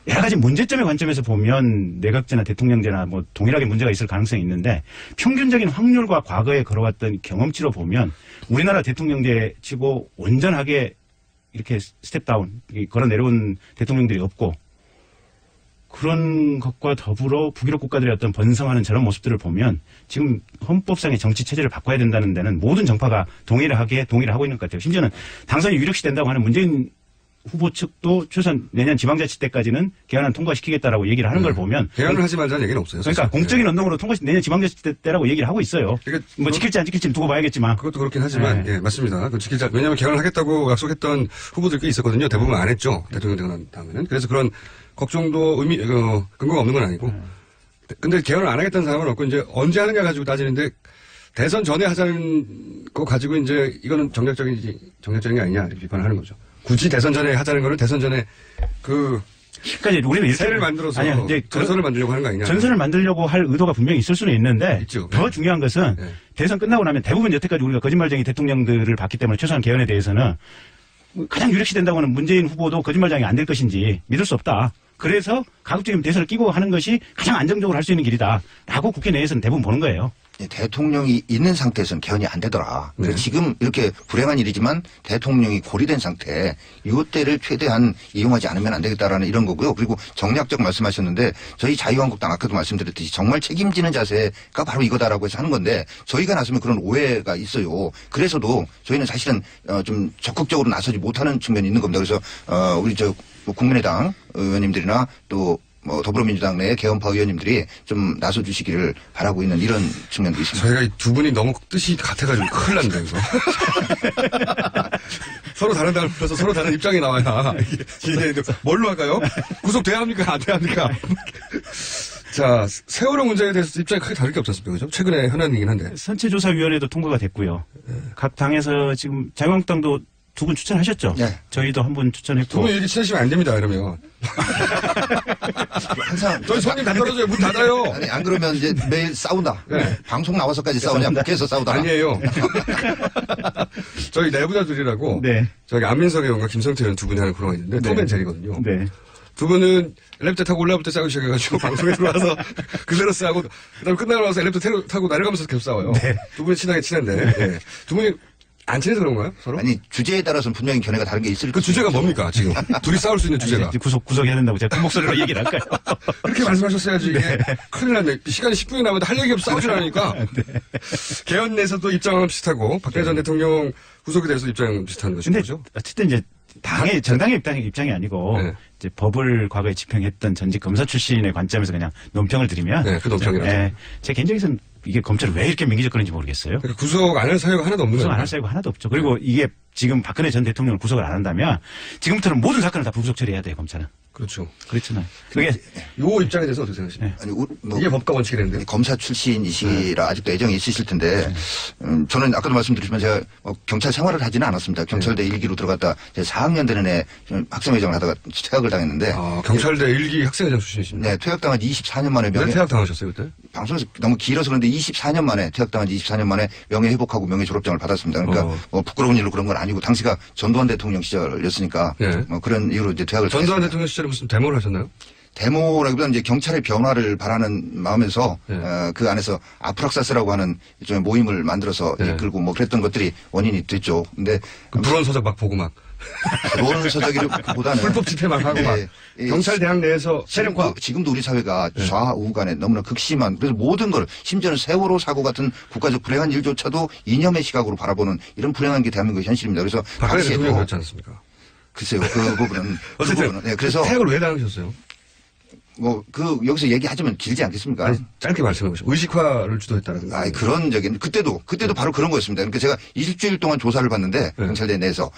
여러 가지 문제점의 관점에서 보면 내각제나 대통령제나 뭐 동일하게 문제가 있을 가능성이 있는데 평균적인 확률과 과거에 걸어왔던 경험치로 보면 우리나라 대통령제 치고 온전하게 이렇게 스텝다운 걸어 내려온 대통령들이 없고 그런 것과 더불어 북유럽 국가들의 어떤 번성하는 저런 모습들을 보면 지금 헌법상의 정치 체제를 바꿔야 된다는 데는 모든 정파가 동의를 하고 있는 것 같아요. 심지어는 당선이 유력시 된다고 하는 문재인 후보 측도 최소한 내년 지방자치 때까지는 개헌안 통과시키겠다라고 얘기를 하는 걸 보면 개헌을 하지 말자는 얘기는 없어요. 그러니까 사실. 공적인 언동으로 내년 지방자치 때라고 얘기를 하고 있어요. 그러니까 뭐 지킬지 안 지킬지는 두고 봐야겠지만 그것도 그렇긴 하지만 예, 맞습니다. 그 지키자. 왜냐하면 개헌을 하겠다고 약속했던 후보들 꽤 있었거든요. 대부분 안 했죠. 대통령 되고 난 다음에는. 그래서 그런 걱정도 근거가 없는 건 아니고. 근데 개헌을 안 하겠다는 사람은 없고 이제 언제 하느냐 가지고 따지는데 대선 전에 하자는 거 가지고 이제 이거는 정략적인 게 아니냐 이렇게 비판을 하는 거죠. 굳이 대선 전에 하자는 거는 대선 전에 그러니까 우리는 세를 만들어서 이제 전선을 만들려고 하는 거 아니냐. 전선을 만들려고 할 의도가 분명히 있을 수는 있는데 있죠. 더 중요한 것은 네. 대선 끝나고 나면 대부분 여태까지 우리가 거짓말쟁이 대통령들을 봤기 때문에 최소한 개헌에 대해서는 가장 유력시 된다고 하는 문재인 후보도 거짓말쟁이 안 될 것인지 믿을 수 없다. 그래서 가급적이면 대선을 끼고 하는 것이 가장 안정적으로 할 수 있는 길이다라고 국회 내에서는 대부분 보는 거예요. 대통령이 있는 상태에서는 개헌이 안 되더라. 그래서 지금 이렇게 불행한 일이지만 대통령이 고리된 상태, 이때를 최대한 이용하지 않으면 안 되겠다라는 이런 거고요. 그리고 정략적 말씀하셨는데 저희 자유한국당 아까도 말씀드렸듯이 정말 책임지는 자세가 바로 이거다라고 해서 하는 건데 저희가 나서면 그런 오해가 있어요. 그래서도 저희는 사실은 좀 적극적으로 나서지 못하는 측면이 있는 겁니다. 그래서 우리 국민의당 의원님들이나 또 더불어민주당 내 개헌파 의원님들이 좀 나서주시기를 바라고 있는 이런 측면도 있습니다. 저희가 이 두 분이 너무 뜻이 같아가지고 큰일 난다, 이거. 서로 다른 당을 불러서 서로 다른 입장이 나와야 이게 뭘로 할까요? 구속돼야 합니까? 안 돼야 합니까? 자, 세월호 문제에 대해서 입장이 크게 다를 게 없지 않습니까? 그죠? 최근에 현안이긴 한데. 선체조사위원회도 통과가 됐고요. 각 당에서 지금 자유한국당도 두 분 추천하셨죠? 네. 저희도 한 분 추천했고. 두 분 이렇게 친하시면 안 됩니다, 이러면. 항상 저희 손님 다 떨어져요. 문 닫아요. 아니 안 그러면 이제 매일 싸운다. 네. 방송 나와서까지 싸우냐? 국회에서 싸우다. 아니에요. 저희 내부자들이라고. 네. 저기 안민석 의원과 김성태 의원 두 분이 하는 프로가 있는데 네. 톰앤제리거든요. 네. 두 분은 엘리베이터 타고 올라올 때 싸우기 시작해가지고 방송에 들어와서 그대로 싸우고 그다음에 끝나고 나서 엘리베이터 타고 내려가면서 계속 싸워요. 네. 두 분이 친한데 네. 두 분이 안 친해서 그런가요? 서로? 아니 주제에 따라서는 분명히 견해가 다른 게 있을 그 주제가 뭡니까 지금? 둘이 싸울 수 있는 주제가. 이제 구속해야 된다고 제가 큰 목소리로 얘기를 할까요? 그렇게 말씀하셨어야지 이게 큰일 났네. 시간이 10분이 남았는데 할 얘기 없어 싸우질 않으니까. 개헌 내에서도 입장은 비슷하고 박근혜 전 대통령 구속에 대해서 입장은 비슷한 근데 것이죠. 어쨌든 이제 정당의 입장이 아니고 네. 이제 법을 과거에 집행했던 전직 검사 출신의 관점에서 그냥 논평을 드리면 네, 그 논평이라죠. 제 개인적에서는 이게 검찰을 왜 이렇게 민기적거리는지 모르겠어요. 그러니까 구속 안 할 사유가 하나도 없는 구속 거예요. 안 할 사유가 하나도 없죠. 그리고 이게 지금 박근혜 전 대통령을 구속을 안 한다면 지금부터는 모든 사건을 다 불구속 처리해야 돼요, 검찰은. 그렇죠. 그렇잖아요. 그게 요 입장에 대해서 어떻게 생각하십니까? 아니, 이게 법과 원칙이 되는데. 검사 출신이시라 아직도 애정이 있으실 텐데 저는 아까도 말씀드렸지만 제가 경찰 생활을 하지는 않았습니다. 경찰대 1기로 들어갔다 4학년 되는 해 학생회장을 하다가 퇴학을 당했는데 경찰대 1기 학생회장 출신이십니까? 네, 퇴학당한 지 24년 만에 왜 퇴학당하셨어요 그때? 방송에서 너무 길어서 그런데 24년 만에 퇴학당한 지 24년 만에 명예 회복하고 명예 졸업장을 받았습니다. 그러니까 뭐 부끄러운 일로 그런 건 아니고 당시가 전두환 대통령 시절이었으니까 뭐 그런 이유로 이제 퇴학을 전두환 당했습니다. 대통령 시절에 무슨 데모를 하셨나요? 데모라기보다는 이제 경찰의 변화를 바라는 마음에서 그 안에서 아프락사스라고 하는 일종의 모임을 만들어서 이끌고 뭐 그랬던 것들이 원인이 됐죠. 근데 불온 서적 막 보고 막 불온 서적이보다는 불법 집회 막 하고 막 경찰 대학 내에서 세력화. 지금도 우리 사회가 좌우 간에 너무나 극심한 그래서 모든 걸 심지어는 세월호 사고 같은 국가적 불행한 일조차도 이념의 시각으로 바라보는 이런 불행한 게 대한민국의 현실입니다. 그래서 박근혜 당시에도 대통령이 그렇지 않습니까? 글쎄요 그 부분은 어쨌든 네, 그래서 퇴학을 왜 당하셨어요? 여기서 얘기하자면 길지 않겠습니까? 아니, 짧게 말씀해 보시죠. 의식화를 주도했다는. 그런 적인 그때도 바로 그런 거였습니다. 그러니까 제가 일주일 동안 조사를 받는데 경찰대 내에서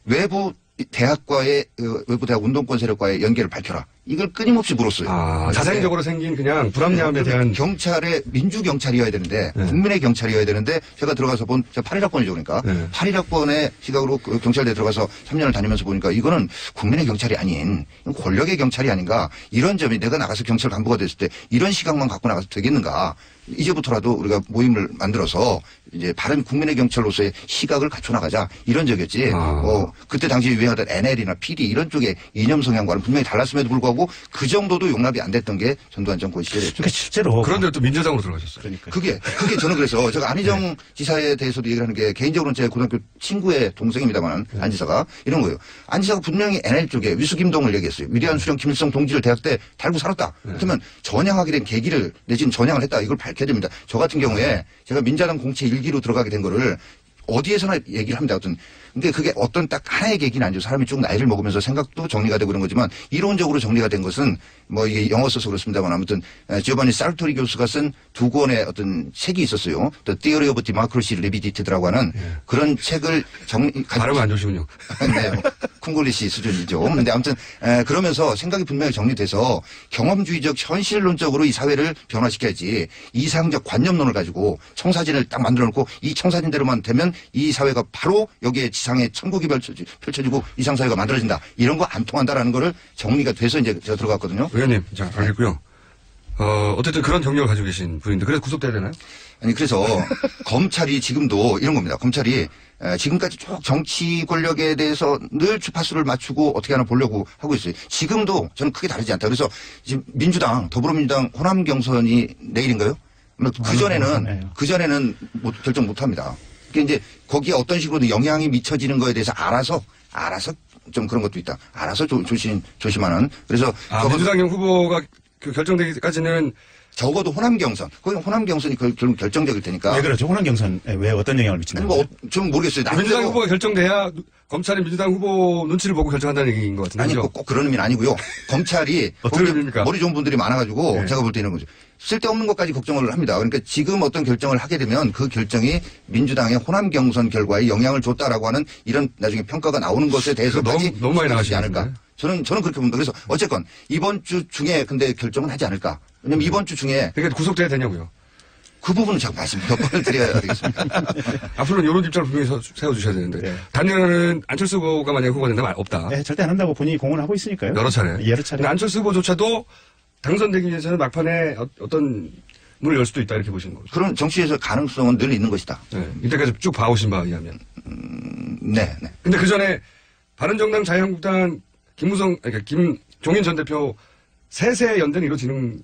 외부 대학과의 외부 대학 운동권 세력과의 연계를 밝혀라. 이걸 끊임없이 물었어요. 자생적으로 생긴 그냥 불합리함에 대한 경찰의 민주 경찰이어야 되는데 네. 국민의 경찰이어야 되는데 제가 들어가서 본 제가 8.1학번이죠 그러니까 네. 8.1학번의 시각으로 그 경찰대에 들어가서 3년을 다니면서 보니까 이거는 국민의 경찰이 아닌 권력의 경찰이 아닌가 이런 점이 내가 나가서 경찰 간부가 됐을 때 이런 시각만 갖고 나가서 되겠는가 이제부터라도 우리가 모임을 만들어서 이제 바른 국민의 경찰로서의 시각을 갖춰 나가자 이런 적이었지. 그때 당시에 유행하던 NL이나 PD 이런 쪽의 이념 성향과는 분명히 달랐음에도 불구하고 그 정도도 용납이 안 됐던 게 전두환 정권 시절이었죠. 그러니까 실제로 그런데 또 민주당으로 들어가셨어요. 그러니까 그게 저는 그래서 제가 안희정 지사에 대해서도 얘기를 하는 게 개인적으로는 제 고등학교 친구의 동생입니다만 안 지사가 이런 거예요. 안 지사가 분명히 NL 쪽에 위수김동을 얘기했어요. 위대한 수령 김일성 동지를 대학 때 달고 살았다. 그렇다면 전향하게 된 계기를 내지는 전향을 했다. 이걸 밝혀야 됩니다. 저 같은 경우에 제가 민자당 공채 1기로 들어가게 된 거를 어디에서나 얘기를 합니다. 근데 그게 어떤 딱 하나의 계기는 아니죠. 사람이 쭉 나이를 먹으면서 생각도 정리가 되고 그런 거지만 이론적으로 정리가 된 것은 뭐 이게 영어 써서 그렇습니다만 아무튼 지오바니 사르토리 교수가 쓴 2권의 어떤 책이 있었어요. The Theory of Democracy Revisited라고 하는 그런 책을 발음 안 좋으시군요. 네, 콩글리시 수준이죠. 근데 아무튼 그러면서 생각이 분명히 정리돼서 경험주의적 현실론적으로 이 사회를 변화시켜야지 이상적 관념론을 가지고 청사진을 딱 만들어 놓고 이 청사진대로만 되면 이 사회가 바로 여기에 지상에 천국이 펼쳐지고 이상사회가 만들어진다. 이런 거 안 통한다라는 거를 정리가 돼서 이제 제가 들어갔거든요. 의원님, 자, 알겠고요. 어쨌든 그런 경력을 가지고 계신 분인데 그래서 구속돼야 되나요? 아니 그래서 검찰이 지금도 이런 겁니다. 검찰이 지금까지 쭉 정치 권력에 대해서 늘 주파수를 맞추고 어떻게 하나 보려고 하고 있어요. 지금도 저는 크게 다르지 않다. 그래서 지금 민주당 더불어민주당 호남 경선이 내일인가요? 그전에는 결정 못합니다. 그러니까 이제 거기에 어떤 식으로든 영향이 미쳐지는 거에 대해서 알아서 좀 그런 것도 있다. 알아서 조심하는. 그래서 민주당 후보가 그 결정되기까지는 적어도 호남 경선. 거기 호남 경선이 결국 결정적일 테니까. 왜 그러죠? 호남 경선 왜 어떤 영향을 미치나요? 좀 모르겠어요. 민주당 후보가 결정돼야 검찰이 민주당 후보 눈치를 보고 결정한다는 얘기인 것 같은데. 아니 꼭 그런 의미는 아니고요. 검찰이 어떤 의미입니까? 머리 좋은 분들이 많아가지고 제가 볼 때 이런 거죠. 쓸데없는 것까지 걱정을 합니다. 그러니까 지금 어떤 결정을 하게 되면 그 결정이 민주당의 호남 경선 결과에 영향을 줬다라고 하는 이런 나중에 평가가 나오는 것에 대해서까지 너무 많이 나가시지 않을까. 저는 그렇게 봅니다. 그래서 어쨌건 이번 주 중에 근데 결정은 하지 않을까. 왜냐면 이번 주 중에 그러니까 구속돼야 되냐고요. 그 부분은 제가 말씀 몇 번을 드려야 되겠습니다. 앞으로는 이런 입장을 분명히 세워주셔야 되는데 단연은 안철수 후보가 만약에 후보가 된다면 없다. 네, 절대 안 한다고 본인이 공언을 하고 있으니까요. 여러 차례. 근데 안철수 후보조차도 당선되기 위해서는 막판에 어떤 문을 열 수도 있다 이렇게 보시는 거죠. 그런 정치에서 가능성은 늘 있는 것이다. 네, 이때까지 쭉 봐오신 바에 의하면. 네. 근데 그 전에 바른정당 자유한국당 김종인 전 대표 세세 연대는 이루어지는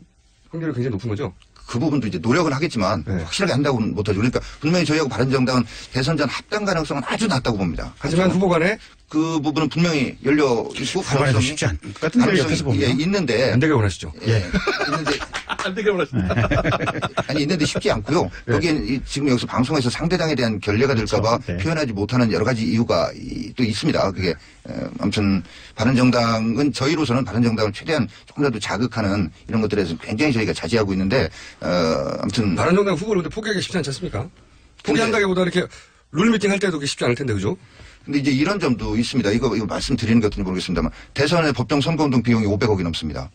확률이 굉장히 높은 거죠. 그 부분도 이제 노력은 하겠지만 확실하게 한다고는 못하죠. 그러니까 분명히 저희하고 바른정당은 대선 전 합당 가능성은 아주 낮다고 봅니다. 하지만 후보 간에 그 부분은 분명히 열려 있고 가능성이 쉽지 않은 것 같은데 옆에서 보면 있는데 안 되게 원하시죠. 있는데 안 되게 원하십니다. 아니 있는데 쉽지 않고요. 여기엔 지금 여기서 방송에서 상대당에 대한 결례가 될까봐 표현하지 못하는 여러 가지 이유가 또 있습니다. 그게 아무튼 바른정당은 저희로서는 바른정당을 최대한 조금이라도 자극하는 이런 것들에 대해서 굉장히 저희가 자제하고 있는데 아무튼 바른정당 후보를 근데 포기하기 쉽지 않지 않습니까? 포기한다기보다 이렇게 룰미팅 할 때도 쉽지 않을 텐데 그죠? 근데 이제 이런 점도 있습니다. 이거 말씀드리는 게 어떤지 모르겠습니다만 대선의 법정 선거운동 비용이 500억이 넘습니다.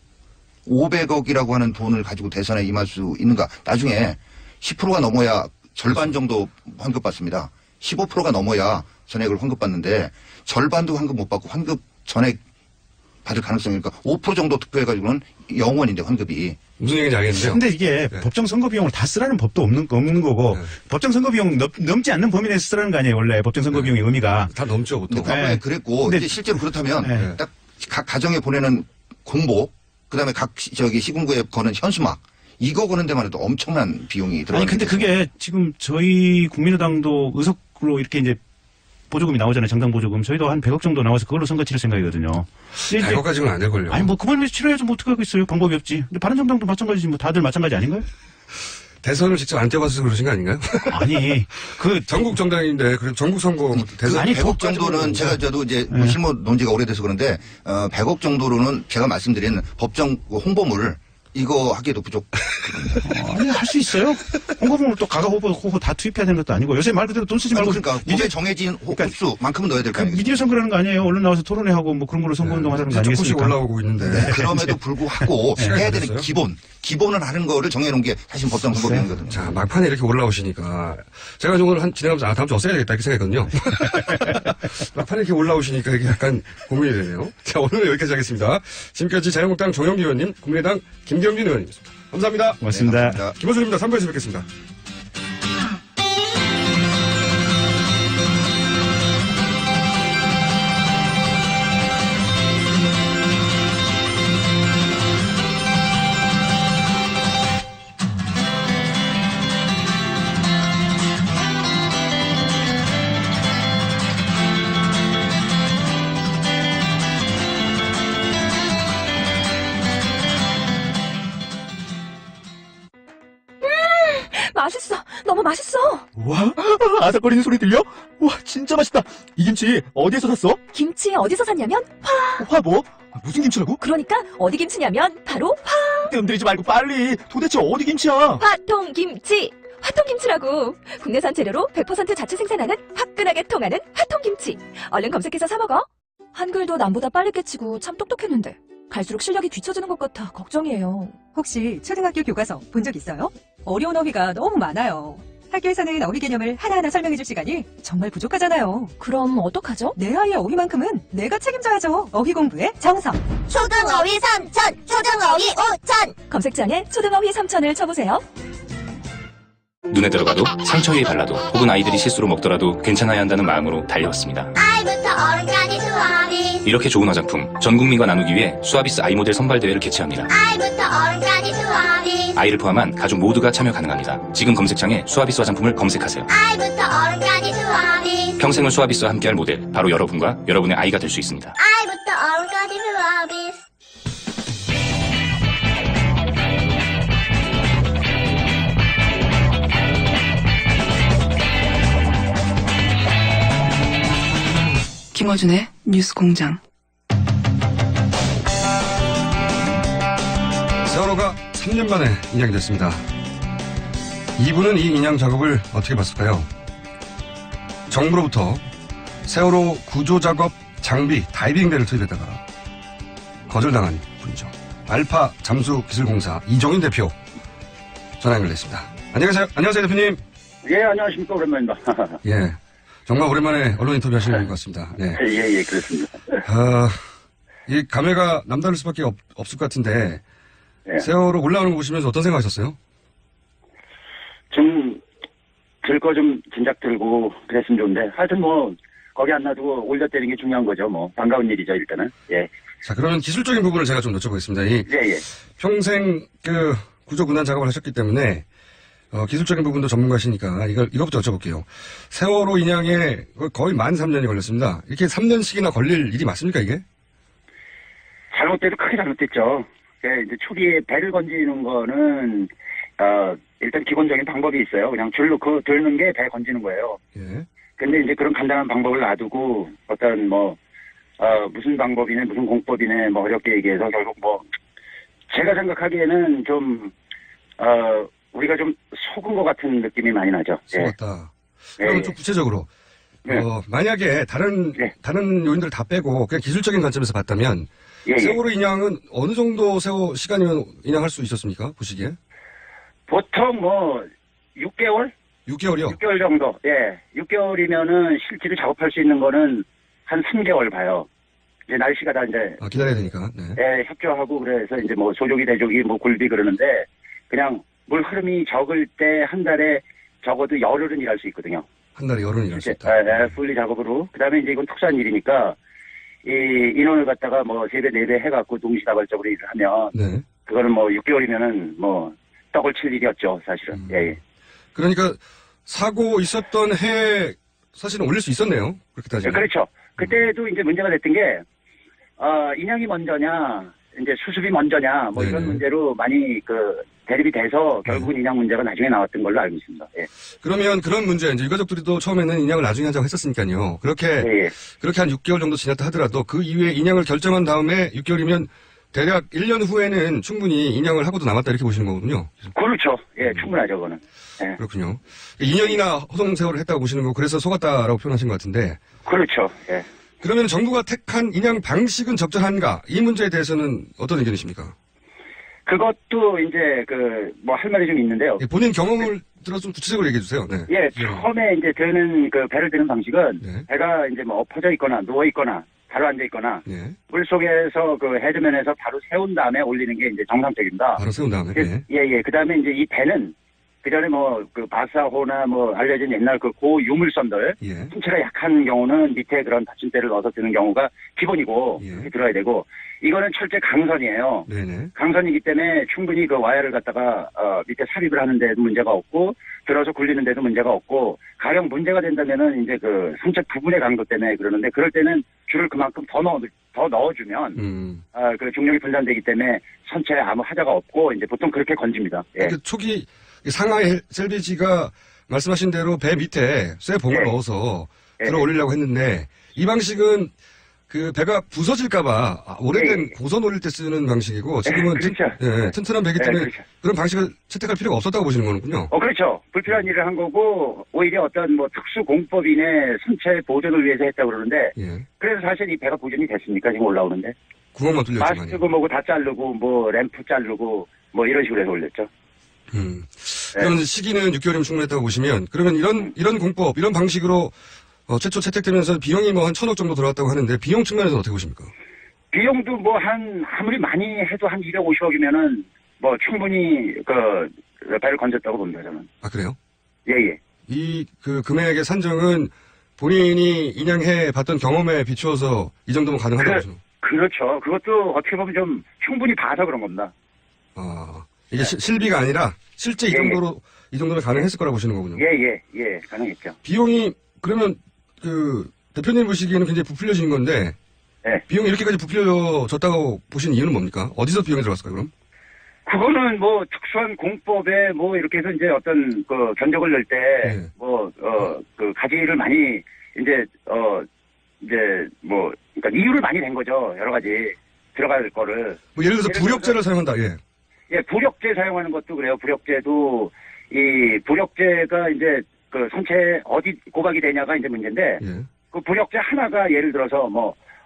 500억이라고 하는 돈을 가지고 대선에 임할 수 있는가? 나중에 10%가 넘어야 절반 정도 환급받습니다. 15%가 넘어야 전액을 환급받는데 절반도 환급 못 받고 환급 전액 받을 가능성이니까 5% 정도 투표해가지고는 0원인데 환급이. 무슨 얘기인지 알겠는데요. 근데 이게 법정 선거 비용을 다 쓰라는 법도 없는 거고 법정 선거 비용 넘지 않는 범위 내에서 쓰라는 거 아니에요. 원래 법정 선거 비용의 의미가. 다 넘죠 보통. 근데 과거에 그랬고 이제 실제로 그렇다면 딱 각 가정에 보내는 공보 그다음에 각 시군구에 거는 현수막 이거 거는 데만 해도 엄청난 비용이 들어가요. 아니 근데 그게 지금 저희 국민의당도 의석으로 이렇게 이제 보조금이 나오잖아요. 정당 보조금. 저희도 한 100억 정도 나와서 그걸로 선거 치를 생각이거든요. 100억까지는 안 될걸요. 아니 뭐 그걸 위해서 치러야지 뭐 어떻게 하겠어요. 방법이 없지. 근데 바른정당도 마찬가지지 뭐 다들 마찬가지 아닌가요? 대선을 직접 안 뛰어봐서 그러신 거 아닌가요? 아니 전국 정당인데 그럼 전국 선거 대선 아니 100억 정도는 저도 이제 실무 논지가 오래돼서 그런데 100억 정도로는 제가 말씀드린 법정 홍보물 이거 하기에도 부족. 아니, 할 수 있어요. 홍보물을 또 가가 후보 다 투입해야 되는 것도 아니고 요새 말 그대로 돈 쓰지 말고. 그러니까 법에 정해진 흡수만큼은 넣어야 될 거 아니에요. 미디어 선거라는 거 아니에요. 언론 나와서 토론회하고 뭐 그런 걸로 선거운동 하자는 거 조금씩 아니겠습니까? 올라오고 있는데. 그럼에도 불구하고 해야 되는 기본을 하는 거를 정해놓은 게 사실 법상 선거비용이거든요. 자, 막판에 이렇게 올라오시니까 제가 오늘 진행하면서 다음 주 없애야 되겠다 이렇게 생각했거든요. 막판에 이렇게 올라오시니까 이게 약간 고민이 되네요. 자, 오늘은 여기까지 하겠습니다. 지금까지 자유한국당 정영기 의원님, 국민의당 김경진 의원님이었습니다. 감사합니다. 고맙습니다. 네, 김호준입니다. 3부에서 뵙겠습니다. 맛있어. 너무 맛있어. 와, 아삭거리는 소리 들려? 와, 진짜 맛있다. 이 김치 어디에서 샀어? 김치 어디서 샀냐면 화 뭐? 무슨 김치라고? 그러니까 어디 김치냐면 바로 뜸들이지 말고 빨리. 도대체 어디 김치야? 화통김치. 화통김치라고. 국내산 재료로 100% 자체 생산하는 화끈하게 통하는 화통김치. 얼른 검색해서 사 먹어. 한글도 남보다 빨리 깨치고 참 똑똑했는데 갈수록 실력이 뒤처지는 것 같아 걱정이에요. 혹시 초등학교 교과서 본 적 있어요? 어려운 어휘가 너무 많아요. 학교에서는 어휘 개념을 하나하나 설명해줄 시간이 정말 부족하잖아요. 그럼 어떡하죠? 내 아이의 어휘만큼은 내가 책임져야죠. 어휘 공부의 정석. 초등어휘 3천, 초등어휘 5천. 검색창에 초등어휘 3000을 쳐보세요. 눈에 들어가도 상처 위에 발라도 혹은 아이들이 실수로 먹더라도 괜찮아야 한다는 마음으로 달려왔습니다. 아이부터 어른까지 수아비스. 이렇게 좋은 화장품 전 국민과 나누기 위해 수아비스 아이 모델 선발 대회를 개최합니다. 아이부터 어른까지 수아비스. 아이를 포함한 가족 모두가 참여 가능합니다. 지금 검색창에 수아비스 화장품을 검색하세요. 아이부터 어른까지 수아비스. 평생을 수아비스와 함께할 모델 바로 여러분과 여러분의 아이가 될 수 있습니다. 아이부터 어른까지 수아비스. 김어준의 뉴스공장. 세월호가 3년 만에 인양이 됐습니다. 이분은 이 인양 작업을 어떻게 봤을까요? 정부로부터 세월호 구조작업 장비 다이빙배를 투입했다가 거절당한 분이죠. 알파 잠수기술공사 이종인 대표 전화 연결됐습니다. 안녕하세요 대표님. 예, 안녕하십니까. 오랜만입니다. 예, 정말 오랜만에 언론 인터뷰 하시는 것 같습니다. 네. 예, 그렇습니다. 이 감회가 남다를 수밖에 없을 것 같은데 예. 세월호 올라오는 거 보시면서 어떤 생각하셨어요? 좀 들 거 좀 진작 들고 그랬으면 좋은데 하여튼 뭐 거기 안 놔두고 올려 때리는 게 중요한 거죠. 뭐 반가운 일이죠 일단은. 예. 자, 그러면 기술적인 부분을 제가 좀 여쭤보겠습니다. 예. 평생 구조군단 작업을 하셨기 때문에 기술적인 부분도 전문가시니까 이것부터 여쭤볼게요. 세월호 인양에 거의 만 3년이 걸렸습니다. 이렇게 3년씩이나 걸릴 일이 맞습니까 이게? 잘못돼도 크게 잘못됐죠. 예, 이제 초기에 배를 건지는 거는 일단 기본적인 방법이 있어요. 그냥 줄로 들는 게 배 건지는 거예요. 예. 근데 이제 그런 간단한 방법을 놔두고 어떤 무슨 방법이네 무슨 공법이네 뭐 어렵게 얘기해서 결국 제가 생각하기에는 좀 우리가 좀 속은 것 같은 느낌이 많이 나죠. 속았다. 그럼 예. 좀 구체적으로 네. 만약에 다른 요인들을 다 빼고 그냥 기술적인 관점에서 봤다면 예. 세월호 인양은 어느 정도 시간이면 인양할 수 있었습니까? 보시기에? 보통 6개월? 6개월이요? 6개월 정도. 예. 6개월이면은 실제로 작업할 수 있는 거는 한 3개월 봐요. 이제 날씨가 다 이제. 기다려야 되니까. 네. 예, 협조하고 그래서 이제 조족이 대족이 굴비 그러는데 그냥 물 흐름이 적을 때 한 달에 적어도 열흘은 일할 수 있거든요. 한 달에 열흘은 일할 수 있다. 예, 풀리 작업으로. 그 다음에 이제 이건 특수한 일이니까 이 인원을 갖다가 3배, 4배 해갖고 동시다발적으로 일을 하면. 네. 그거는 6개월이면은 떡을 칠 일이었죠, 사실은. 예. 그러니까 사고 있었던 해 사실은 올릴 수 있었네요. 그렇게 따지면. 그렇죠. 그때도 이제 문제가 됐던 게 인양이 먼저냐, 이제 수습이 먼저냐, 이런 문제로 많이 대립이 돼서 결국은 인양 문제가 나중에 나왔던 걸로 알고 있습니다. 예. 그러면 그런 문제 이제 유가족들도 처음에는 인양을 나중에 하자고 했었으니까요. 그렇게 6개월 정도 지났다 하더라도 그 이후에 인양을 결정한 다음에 6개월이면 6개월이면 6개월 정도 지났다 하더라도 그 이후에 인양을 나중에 하자고 했었으니까요. 그렇게 6개월 정도 지났다 하더라도 그 이후에 인양을 결정한 다음에 6개월이면 6개월이면 대략 1년 후에는 충분히 인양을 하고도 남았다 이렇게 보시는 거군요. 그렇죠. 예, 충분하죠, 그거는. 예. 그렇군요. 2년이나 허송 세월을 했다고 보시는 거고 그래서 속았다라고 표현하신 것 같은데. 그렇죠. 예. 그러면 정부가 택한 인양 방식은 적절한가? 이 문제에 대해서는 어떤 의견이십니까? 그것도 이제 뭐 할 말이 좀 있는데요. 예, 본인 경험을 들어서 좀 구체적으로 얘기해 주세요. 네. 예, 처음에 이제 드는 배를 드는 방식은 네. 배가 이제 뭐 엎어져 있거나 누워 있거나 바로 앉아 있거나 네. 물 속에서 해저면에서 바로 세운 다음에 올리는 게 이제 정상적입니다. 바로 세운 다음에. 네. 예. 그다음에 이제 이 배는 그전에 바사호나 알려진 옛날 고 유물선들 예. 신체가 약한 경우는 밑에 그런 받침대를 넣어서 드는 경우가 기본이고 예. 그렇게 들어야 되고 이거는 철제 강선이에요. 네네. 강선이기 때문에 충분히 와이어를 갖다가 밑에 삽입을 하는 데도 문제가 없고 들어서 굴리는 데도 문제가 없고 가령 문제가 된다면은 이제 선체 부분의 강도 때문에 그러는데 그럴 때는 줄을 그만큼 더 넣어주면 중력이 분산되기 때문에 선체에 아무 하자가 없고 이제 보통 그렇게 건집니다. 예. 초기 상하이 셀비지가 말씀하신 대로 배 밑에 쇠봉을 넣어서 들어 올리려고 했는데 이 방식은 배가 부서질까봐 오래된 고선 올릴 때 쓰는 방식이고 지금은 그렇죠. 튼튼한 배기 때문에 그렇죠. 그런 방식을 채택할 필요가 없었다고 보시는 거군요. 그렇죠. 불필요한 일을 한 거고 오히려 어떤 특수 공법인의 선체 보존을 위해서 했다고 그러는데 그래서 사실 이 배가 보존이 됐습니까? 지금 올라오는데. 구멍만 뚫렸지만요. 마스트고 뭐고 다 자르고 램프 자르고 이런 식으로 해서 올렸죠. 그러면 시기는 6개월이면 충분했다고 보시면 그러면 이런 공법, 이런 방식으로 최초 채택되면서 비용이 한 1,000억 정도 들어갔다고 하는데 비용 측면에서 어떻게 보십니까? 비용도 아무리 많이 해도 한 250억이면은 충분히 배를 건졌다고 봅니다, 저는. 아, 그래요? 예. 이 금액의 산정은 본인이 인양해 봤던 경험에 비추어서 이 정도면 가능하다고 보시면? 그렇죠. 그것도 어떻게 보면 좀 충분히 봐서 그런 겁니다. 이게 실비가 아니라 실제 이 정도면 가능했을 거라고 보시는 거군요. 예, 가능했죠. 비용이 그러면 대표님 보시기에는 굉장히 부풀려진 건데 비용이 이렇게까지 부풀려졌다고 보시는 이유는 뭡니까? 어디서 비용이 들어갔을까요, 그럼? 그거는 특수한 공법에 이렇게 해서 이제 어떤 견적을 낼 때 가지를 많이 그러니까 이유를 많이 낸 거죠. 여러 가지 들어갈 거를. 예를 들어서 부력제를 사용한다. 예, 부력제 사용하는 것도 그래요. 부력제도 이 부력제가 이제 선체에 어디 고박이 되냐가 이제 문제인데 그 부력제 하나가 예를 들어서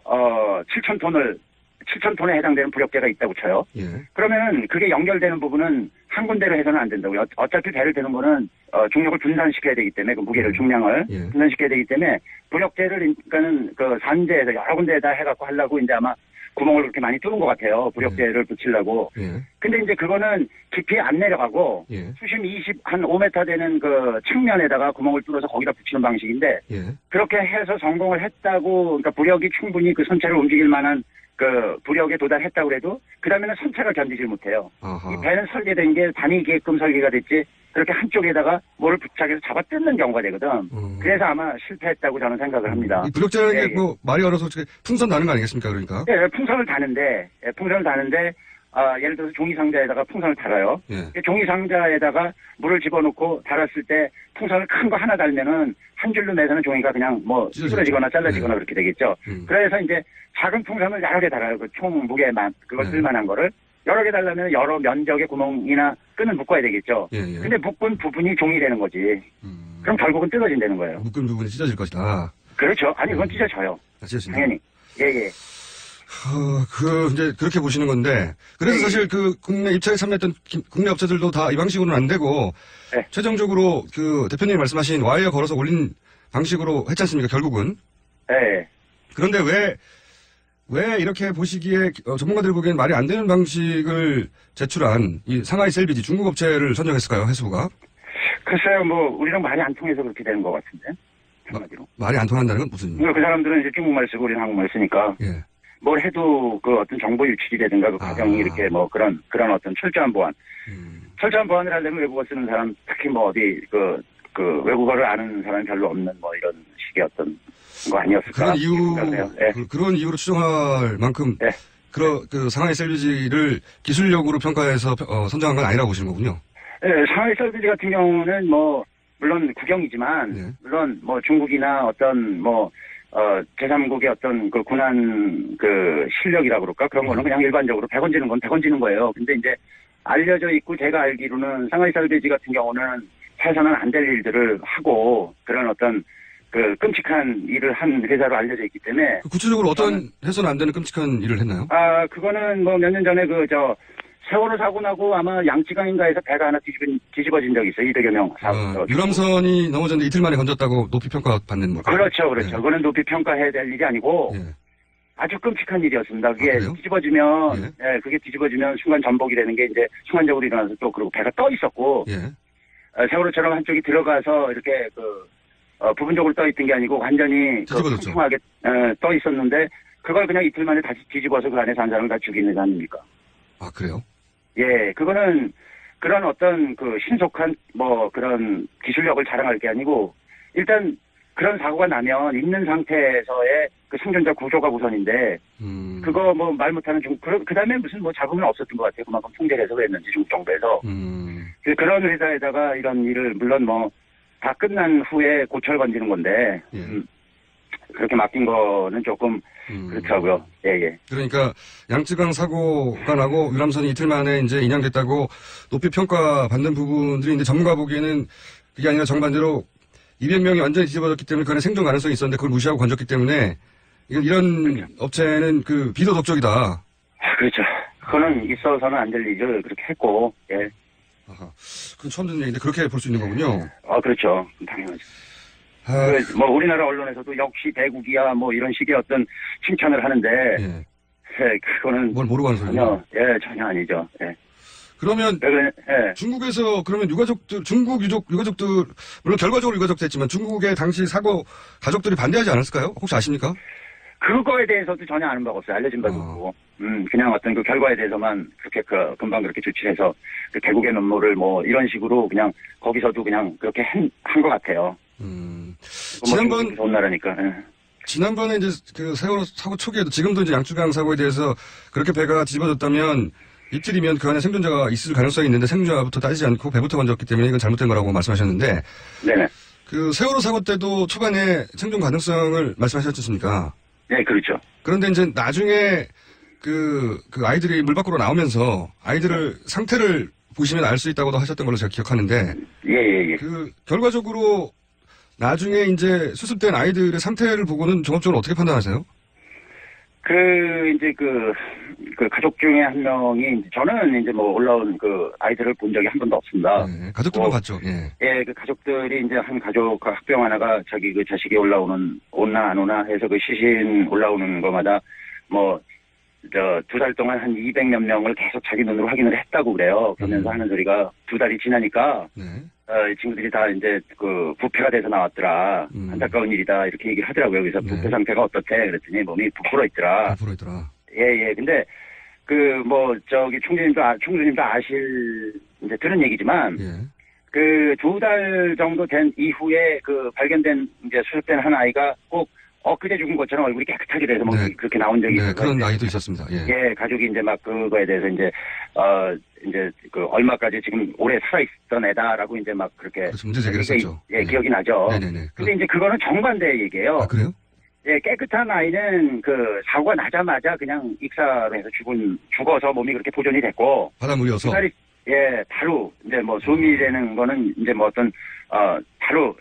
7,000톤에 해당되는 부력제가 있다고 쳐요. 그러면은 그게 연결되는 부분은 한 군데로 해서는 안 된다고요. 어차피 배를 드는 거는 중력을 분산시켜야 되기 때문에 그 무게를 중량을 분산시켜야 되기 때문에 부력제를 그러니까는 산재에서 여러 군데에다 해갖고 하려고 이제 아마 구멍을 그렇게 많이 뚫은 것 같아요. 부력제를 붙이려고. 근데 이제 그거는 깊이 안 내려가고 수심 5m 되는 측면에다가 구멍을 뚫어서 거기다 붙이는 방식인데 그렇게 해서 성공을 했다고 그러니까 부력이 충분히 선체를 움직일 만한 부력에 도달했다고 그래도 그 다음에는 선체가 견디질 못해요. 이 배는 설계된 게 다니게끔 설계가 됐지 그렇게 한쪽에다가 뭐를 부착해서 잡아 뜯는 경우가 되거든. 그래서 아마 실패했다고 저는 생각을 합니다. 이 부력제라는 게 말이 어려서 풍선 다는 거 아니겠습니까, 그러니까? 네, 풍선을 다는데 예를 들어서 종이 상자에다가 풍선을 달아요. 종이 상자에다가 물을 집어넣고 달았을 때 풍선을 큰 거 하나 달면은 한 줄로 매서는 종이가 그냥 찢어지거나 잘라지거나 그렇게 되겠죠. 그래서 이제 작은 풍선을 여러 개 달아요. 총 무게만 그걸 쓸만한 거를 여러 개 달라면 여러 면적의 구멍이나 끈을 묶어야 되겠죠. 근데 묶은 부분이 종이 되는 거지. 그럼 결국은 뜯어진다는 거예요. 묶은 부분이 찢어질 것이다. 그렇죠. 아니 그건 찢어져요. 당연히. 예. 이제 그렇게 보시는 건데, 그래서 사실 국내 입찰에 참여했던 국내 업체들도 다 이 방식으로는 안 되고, 최종적으로 대표님이 말씀하신 와이어 걸어서 올린 방식으로 했지 않습니까, 결국은? 그런데 왜 이렇게 보시기에, 전문가들이 보기엔 말이 안 되는 방식을 제출한 이 상하이 셀비지 중국 업체를 선정했을까요, 해수부가? 글쎄요, 우리랑 말이 안 통해서 그렇게 되는 것 같은데. 한마디로. 말이 안 통한다는 건 무슨? 그 사람들은 이제 중국말 쓰고 우리는 한국말 쓰니까. 뭘 해도 어떤 정보 유출이라든가 과정이 이렇게 그런 어떤 철저한 보안. 철저한 보안을 하려면 외국어 쓰는 사람, 특히 어디 외국어를 아는 사람이 별로 없는 이런 식의 어떤 거 아니었을까. 그런 이유로 추정할 만큼 상하이 셀비지를 기술력으로 평가해서 선정한 건 아니라고 보시는 거군요. 상하이 셀비지 같은 경우는 물론 국영이지만 물론 중국이나 어떤 제3국의 어떤 그 군한 그 실력이라고 그럴까? 그런 거는 그냥 일반적으로 100원 지는 건 100원 지는 거예요. 근데 이제 알려져 있고 제가 알기로는 상하이 살베지 같은 경우는 해서는 안 될 일들을 하고 그런 어떤 그 끔찍한 일을 한 회사로 알려져 있기 때문에. 구체적으로 어떤 해서는 안 되는 끔찍한 일을 했나요? 그거는 뭐 몇 년 전에 세월호 사고 나고 아마 양쯔강인가에서 배가 하나 뒤집어진 적이 있어요. 200여 명. 유람선이 넘어졌는데 이틀 만에 건졌다고 높이 평가받는 뭐. 그렇죠. 네. 그거는 높이 평가해야 될 일이 아니고 아주 끔찍한 일이었습니다. 그게 뒤집어지면, 그게 뒤집어지면 순간 전복이라는 게 이제 순간적으로 일어나서 또 그리고 배가 떠 있었고, 세월호처럼 한쪽이 들어가서 이렇게 부분적으로 떠 있던 게 아니고 완전히 풍성하게 떠 있었는데 그걸 그냥 이틀 만에 다시 뒤집어서 그 안에서 한 사람을 다 죽이는 거 아닙니까? 아, 그래요? 예, 그거는 그런 어떤 그 신속한 그런 기술력을 자랑할 게 아니고 일단 그런 사고가 나면 있는 상태에서의 그 생존자 구조가 우선인데 그거 말 못하는 그 다음에 무슨 잡으면 없었던 것 같아요. 그만큼 통제를 해서 그랬는지 중국 정부에서. 그런 회사에다가 이런 일을 물론 다 끝난 후에 고철 건지는 건데 그렇게 맡긴 거는 조금 그렇더라고요. 예. 그러니까 양쯔강 사고가 나고 유람선이 이틀 만에 이제 인양됐다고 높이 평가받는 부분들이 이제 전문가 보기에는 그게 아니라 정반대로 200명이 완전히 뒤집어졌기 때문에 그 안에 생존 가능성이 있었는데 그걸 무시하고 건졌기 때문에 이런 업체는 그 비도덕적이다. 그렇죠. 그거는 있어서는 안 될 일을 그렇게 했고, 예. 아하. 그건 처음 듣는 얘기인데 그렇게 볼 수 있는 거군요. 그렇죠. 당연하죠. 우리나라 언론에서도 역시 대국이야 이런 식의 어떤 칭찬을 하는데, 그거는 뭘 모르고 하는 소리죠? 전혀 아니죠. 예. 그러면 중국에서 그러면 중국 유가족들 물론 결과적으로 유가족됐지만 중국의 당시 사고 가족들이 반대하지 않았을까요? 혹시 아십니까? 그거에 대해서도 전혀 아는 바가 없어요. 알려진 바도 없고. 그냥 어떤 그 결과에 대해서만 그렇게 금방 그렇게 조치해서 그 개국의 눈물을 이런 식으로 그냥 거기서도 그냥 그렇게 한 것 같아요. 지난번 좋은 나라니까. 지난번에 이제 그 세월호 사고 초기에도 지금도 이제 양쯔강 사고에 대해서 그렇게 배가 뒤집어졌다면 이틀이면 그 안에 생존자가 있을 가능성이 있는데 생존자부터 따지지 않고 배부터 건졌기 때문에 이건 잘못된 거라고 말씀하셨는데. 네네. 그 세월호 사고 때도 초반에 생존 가능성을 말씀하셨지 않습니까? 네, 그렇죠. 그런데 이제 나중에 그 아이들이 물 밖으로 나오면서 아이들을 상태를 보시면 알 수 있다고도 하셨던 걸로 제가 기억하는데. 예. 그 결과적으로 나중에 이제 수습된 아이들의 상태를 보고는 종합적으로 어떻게 판단하세요? 이제 그 가족 중에 한 명이 저는 이제 올라온 그 아이들을 본 적이 한 번도 없습니다. 가족들만 봤죠. 그 가족들이 이제 한 가족 학병 하나가 자기 그 자식이 오나 안 오나 해서 그 시신 올라오는 거마다 2달 동안 한 200몇 명을 계속 자기 눈으로 확인을 했다고 그래요. 그러면서 하는 소리가 2달이 지나니까 이 친구들이 다 이제 부패가 돼서 나왔더라. 안타까운 일이다 이렇게 얘기를 하더라고요. 그래서 부패 상태가 어떻대? 그랬더니 몸이 부풀어 있더라. 예. 근데 총재님도 아실 이제 들은 얘기지만 그 2달 정도 된 이후에 발견된 이제 수습된 한 아이가 꼭 그제 죽은 것처럼 얼굴이 깨끗하게 돼서 그렇게 나온 적이 있어요. 그런 아이도 있었습니다. 가족이 이제 그거에 대해서 이제 얼마까지 지금 오래 살아있던 애다라고 이제 그렇게. 문제 제기를 했었죠. 기억이 나죠. 네네네. 근데 이제 그거는 정반대 얘기예요. 아, 그래요? 깨끗한 아이는 사고가 나자마자 그냥 익사로 해서 죽어서 몸이 그렇게 보존이 됐고. 바닷물이어서. 바로 이제 숨이라는 거는 이제 바로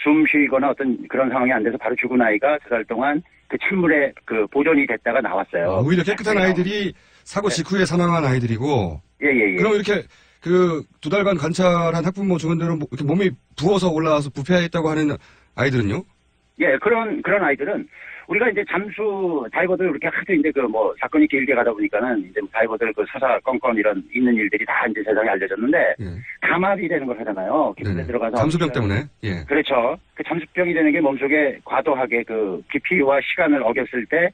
숨 쉬거나 어떤 그런 상황이 안 돼서 바로 죽은 아이가 2달 동안 그 찬물에 보존이 됐다가 나왔어요. 오히려 깨끗한 아이들이 사고 직후에 사망한 아이들이고. 예. 그럼 이렇게 2달간 관찰한 학부모 증언대로 이렇게 몸이 부어서 올라와서 부패했다고 하는 아이들은요? 예, 그런 아이들은 우리가 이제 잠수 다이버들 이렇게 하도 이제 사건이 길게 가다 보니까는 이제 다이버들 서사 건건 이런 있는 일들이 다 이제 세상에 알려졌는데 감압이 되는 걸 하잖아요. 깊이 들어가서 잠수병 때문에. 그렇죠. 그 잠수병이 되는 게 몸속에 과도하게 깊이와 시간을 어겼을 때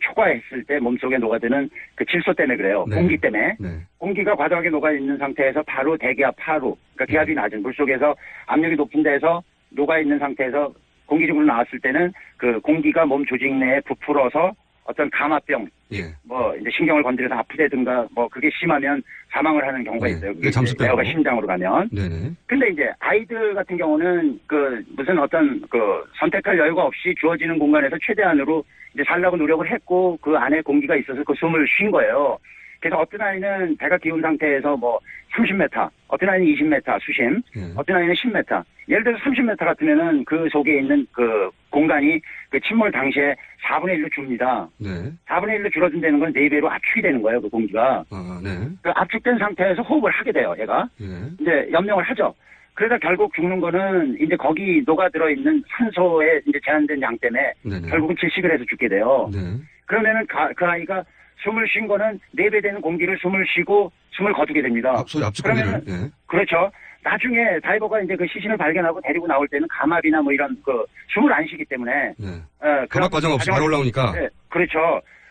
초과했을 때 몸속에 녹아드는 질소 때문에 그래요. 공기 때문에. 공기가 과도하게 녹아 있는 상태에서 바로 대기압 하루. 그러니까 기압이 낮은 물속에서 압력이 높은 데서 녹아 있는 상태에서 공기 중으로 나왔을 때는 그 공기가 몸 조직 내에 부풀어서 어떤 감화병, 예. 뭐 이제 신경을 건드려서 아프다든가 뭐 그게 심하면 사망을 하는 경우가 예. 있어요. 그게 잠수병. 에어가 심장으로 가면. 네네. 근데 이제 아이들 같은 경우는 그 무슨 어떤 그 선택할 여유가 없이 주어지는 공간에서 최대한으로 이제 살라고 노력을 했고 그 안에 공기가 있어서 그 숨을 쉰 거예요. 그래서 어떤 아이는 배가 기운 상태에서 뭐 30m, 어떤 아이는 20m 수심, 어떤 아이는 10m. 예를 들어서 30m 같으면은 그 속에 있는 그 공간이 그 침몰 당시에 4분의 1로 줍니다. 네. 4분의 1로 줄어든다는 건 4배로 압축이 되는 거예요, 그 공기가. 아, 네. 그 압축된 상태에서 호흡을 하게 돼요, 얘가. 예. 이제 염령을 하죠. 그러다 결국 죽는 거는 이제 거기 녹아들어 있는 산소에 이제 제한된 양 때문에 네네. 결국은 질식을 해서 죽게 돼요. 네. 그러면은 그 아이가 숨을 쉰 거는 4배 되는 공기를 숨을 쉬고 숨을 거두게 됩니다. 소위 압축 공기를. 예. 그렇죠. 나중에 다이버가 이제 그 시신을 발견하고 데리고 나올 때는 감압이나 뭐 이런 그 숨을 안 쉬기 때문에 네. 그런 감압 과정 없이 바로 올라오니까. 네, 그렇죠.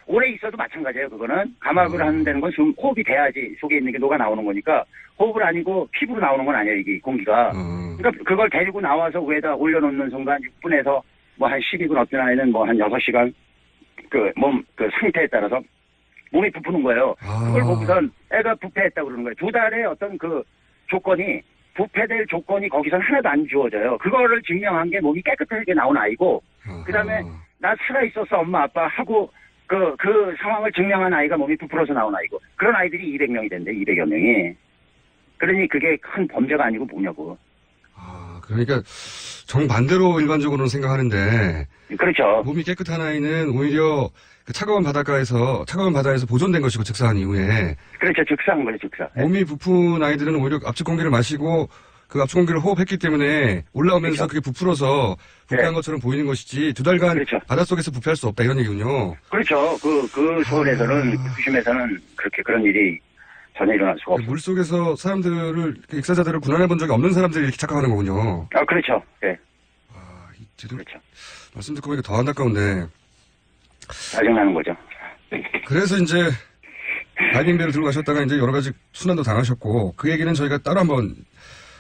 오래 있어도 마찬가지예요. 그거는 감압을 하는 데는 건 호흡이 돼야지 속에 있는 게 녹아 나오는 거니까 호흡을 아니고 피부로 나오는 건 아니에요. 이게 공기가. 그러니까 그걸 데리고 나와서 위에다 올려놓는 순간 6분에서 뭐 한 12분 어떤 아이는 뭐 한 6시간 그 몸 그 상태에 따라서 몸이 부푸는 거예요. 그걸 보고선 애가 부패했다고 그러는 거예요. 2달의 어떤 그 조건이 부패될 조건이 거기선 하나도 안 주어져요. 그거를 증명한 게 몸이 깨끗하게 나온 아이고 그 다음에 나 살아있었어 엄마 아빠 하고 그 상황을 증명한 아이가 몸이 부풀어서 나온 아이고 그런 아이들이 200명이 된대 200여 명이. 그러니 그게 큰 범죄가 아니고 뭐냐고. 그러니까 정반대로 일반적으로는 생각하는데 그렇죠. 몸이 깨끗한 아이는 오히려 그 차가운 바다에서 보존된 것이고 즉사한 이후에 그렇죠. 즉사한 거죠. 즉사. 몸이 부푼 아이들은 오히려 압축 공기를 마시고 그 압축 공기를 호흡했기 때문에 올라오면서 그게 부풀어서 부패한 것처럼 보이는 것이지 2달간 바닷속에서 부패할 수 없다 이런 얘기군요. 그렇죠. 그 소원에서는 수심에서는 그렇게 그런 일이 전혀 일어날 수가 없어요. 물속에서 사람들을 익사자들을 군환해 본 적이 없는 사람들이 이렇게 착각하는 거군요. 그렇죠. 예. 그렇죠. 말씀 듣고 보니까 더 안타까운데. 짜증나는 거죠. 그래서 이제 다이빙벨을 들고 가셨다가 이제 여러 가지 순환도 당하셨고 그 얘기는 저희가 따로 한번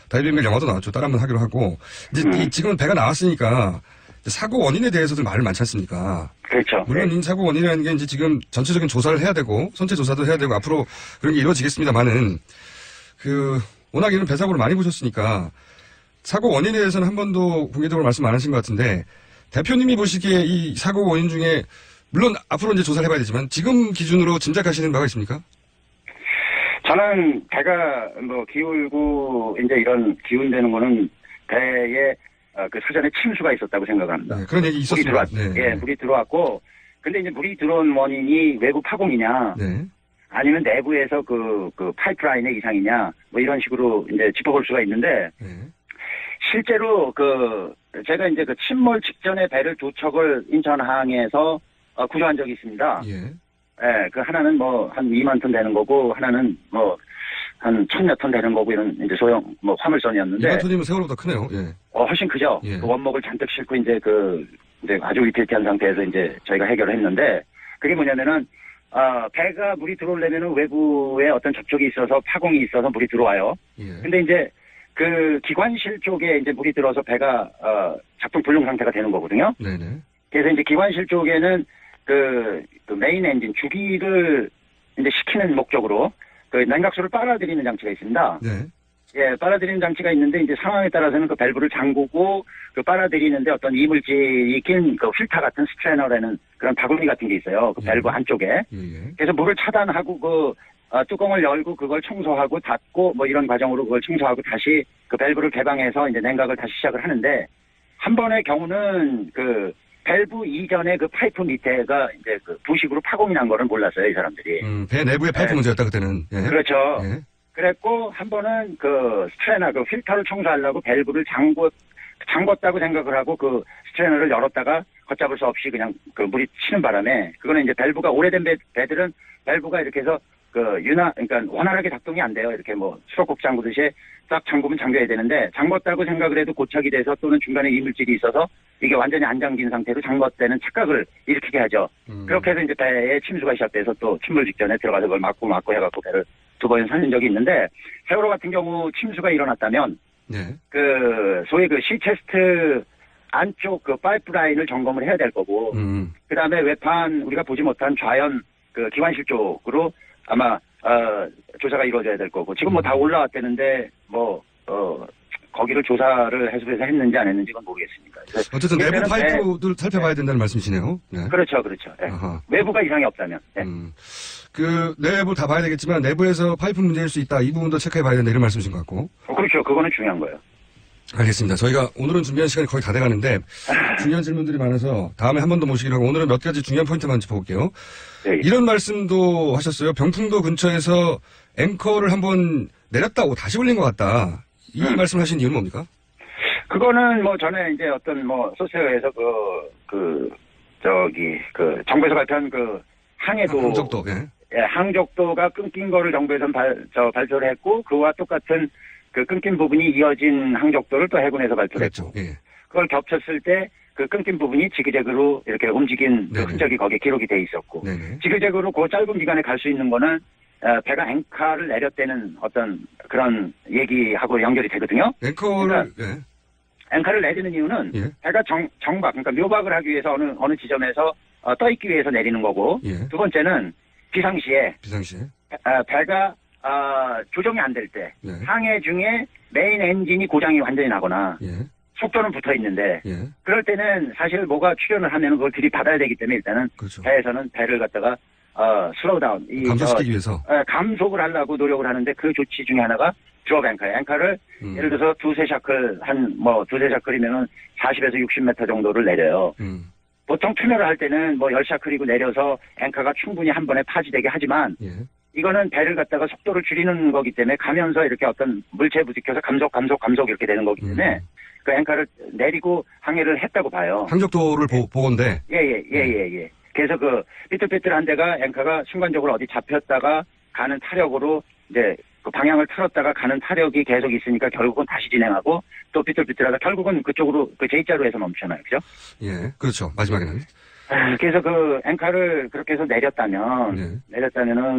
다이빙벨 영화도 나왔죠. 따로 한번 하기로 하고 이제 지금은 배가 나왔으니까 사고 원인에 대해서도 말을 많지 않습니까? 그렇죠. 물론 이 사고 원인이라는 게 이제 지금 전체적인 조사를 해야 되고 선체 조사도 해야 되고 앞으로 그런 게 이루어지겠습니다만은 워낙 이런 배사고를 많이 보셨으니까 사고 원인에 대해서는 한 번도 공개적으로 말씀 안 하신 것 같은데 대표님이 보시기에 이 사고 원인 중에 물론 앞으로 이제 조사를 해봐야 되지만 지금 기준으로 짐작하시는 바가 있습니까? 저는 배가 뭐 기울고 이제 이런 기운되는 거는 배에 그 사전에 침수가 있었다고 생각합니다. 네, 그런 얘기 있었습니다. 물이 들어왔고 근데 이제 물이 들어온 원인이 외부 파공이냐 아니면 내부에서 그 파이프라인의 이상이냐 뭐 이런 식으로 이제 짚어볼 수가 있는데 실제로 제가 이제 그 침몰 직전에 배를 2척을 인천항에서 구조한 적이 있습니다. 그 하나는 뭐 한 2만 ton 되는 거고 하나는 뭐 한 1000여 톤 되는 거고 이런 이제 소형 뭐 화물선이었는데 2만 톤이면 세월보다 크네요. 예. 훨씬 크죠. 그 원목을 잔뜩 싣고 이제 이제 아주 위태위태한 상태에서 이제 저희가 해결을 했는데 그게 뭐냐면은 배가 물이 들어오려면은 외부에 어떤 접촉이 있어서 파공이 있어서 물이 들어와요. 근데 이제 그 기관실 쪽에 이제 물이 들어서 배가 작동 불능 상태가 되는 거거든요. 그래서 이제 기관실 쪽에는 그 메인 엔진 주기를 이제 시키는 목적으로 그 냉각수를 빨아들이는 장치가 있습니다. 예, 빨아들이는 장치가 있는데 이제 상황에 따라서는 그 밸브를 잠그고 그 빨아들이는데 어떤 이물질이 낀 그 필터 같은 스트레너라는 그런 바구니 같은 게 있어요. 그 밸브 안쪽에. 그래서 물을 차단하고 뚜껑을 열고 그걸 청소하고 닫고 뭐 이런 과정으로 그걸 청소하고 다시 그 밸브를 개방해서 이제 냉각을 다시 시작을 하는데 한 번의 경우는 그 밸브 이전에 그 파이프 밑에가 이제 그 부식으로 파공이 난 거를 몰랐어요, 이 사람들이. 배 내부에 파이프 문제였다, 그때는. 그렇죠. 그랬고, 한 번은 그 스트레너, 그 필터를 청소하려고 밸브를 잠궜다고 생각을 하고 그 스트레너를 열었다가 걷잡을 수 없이 그냥 그 물이 치는 바람에 그거는 이제 밸브가 오래된 배들은 밸브가 이렇게 해서 그러니까 원활하게 작동이 안 돼요. 이렇게 뭐 수록곡 잠그듯이 딱 잠그면 잠겨야 되는데 잠궜다고 생각을 해도 고착이 돼서 또는 중간에 이물질이 있어서 이게 완전히 안 잠긴 상태로 잠궜다는 착각을 일으키게 하죠. 그렇게 해서 이제 배에 침수가 시작돼서 또 침몰 직전에 들어가서 그걸 막고 해갖고 배를 2번 살린 적이 있는데 세월호 같은 경우 침수가 일어났다면 그 소위 그 시체스트 안쪽 그 파이프라인을 점검을 해야 될 거고, 그 다음에 외판 우리가 보지 못한 좌연 그 기관실 쪽으로 아마 조사가 이루어져야 될 거고, 지금 뭐 다 올라왔다는데 거기를 조사를 해서 했는지 안 했는지 건 모르겠습니다. 어쨌든 내부 파이프들 살펴봐야 된다는 말씀이시네요. 네. 그렇죠. 네. 외부가 이상이 없다면. 네. 그 내부 다 봐야 되겠지만 내부에서 파이프 문제일 수 있다. 이 부분도 체크해봐야 된다. 이런 말씀이신 것 같고. 그렇죠. 그거는 중요한 거예요. 알겠습니다. 저희가 오늘은 준비한 시간이 거의 다 돼가는데 중요한 질문들이 많아서 다음에 한 번 더 모시기로 하고 오늘은 몇 가지 중요한 포인트만 짚어볼게요. 네. 이런 말씀도 하셨어요. 병풍도 근처에서 앵커를 한번 내렸다고 다시 올린 것 같다. 이 말씀하신 이유는 뭡니까? 그거는 뭐 전에 이제 어떤 뭐 소스에서 정부에서 발표한 그 항해도 항적도, 예. 항적도가 끊긴 거를 정부에서 발표를 했고 그와 똑같은 그 끊긴 부분이 이어진 항적도를 또 해군에서 발표를 했고 예. 그걸 겹쳤을 때 그 끊긴 부분이 지그재그로 이렇게 움직인 그 흔적이 거기에 기록이 돼 있었고 지그재그로 그 짧은 기간에 갈 수 있는 거는 배가 앵카를 내렸다는 어떤 그런 얘기하고 연결이 되거든요. 앵커를 앵카를 내리는 이유는 배가 정박, 그러니까 묘박을 하기 위해서 어느 지점에서 떠 있기 위해서 내리는 거고 두 번째는 비상시에 배가 조정이 안 될 때 항해 중에 메인 엔진이 고장이 완전히 나거나 속도는 붙어 있는데 그럴 때는 사실 뭐가 출현을 하면 그걸 들이받아야 되기 때문에 일단은 배에서는 배를 갖다가 슬로우 다운 감속시키기 위해서 감속을 하려고 노력을 하는데 그 조치 중에 하나가 드롭 앵커예요. 앵커를 예를 들어서 두세 샤클이면은 40에서 60m 정도를 내려요. 보통 투매를 할 때는 뭐 10샤클이고 내려서 앵커가 충분히 한 번에 파지되게 하지만 이거는 배를 갖다가 속도를 줄이는 거기 때문에 가면서 이렇게 어떤 물체에 부딪혀서 감속 이렇게 되는 거기 때문에 그 앵커를 내리고 항해를 했다고 봐요. 항적도를 보건데. 예. 그래서 그 삐뚤삐뚤한 데가 앵커가 순간적으로 어디 잡혔다가 가는 타력으로 이제 그 방향을 틀었다가 가는 타력이 계속 있으니까 결국은 다시 진행하고 또 삐뚤삐뚤하다 결국은 그쪽으로 그 J자로 해서 멈추나요, 그죠? 예, 그렇죠. 마지막에는. 그래서 그 앵커를 그렇게 해서 내렸다면은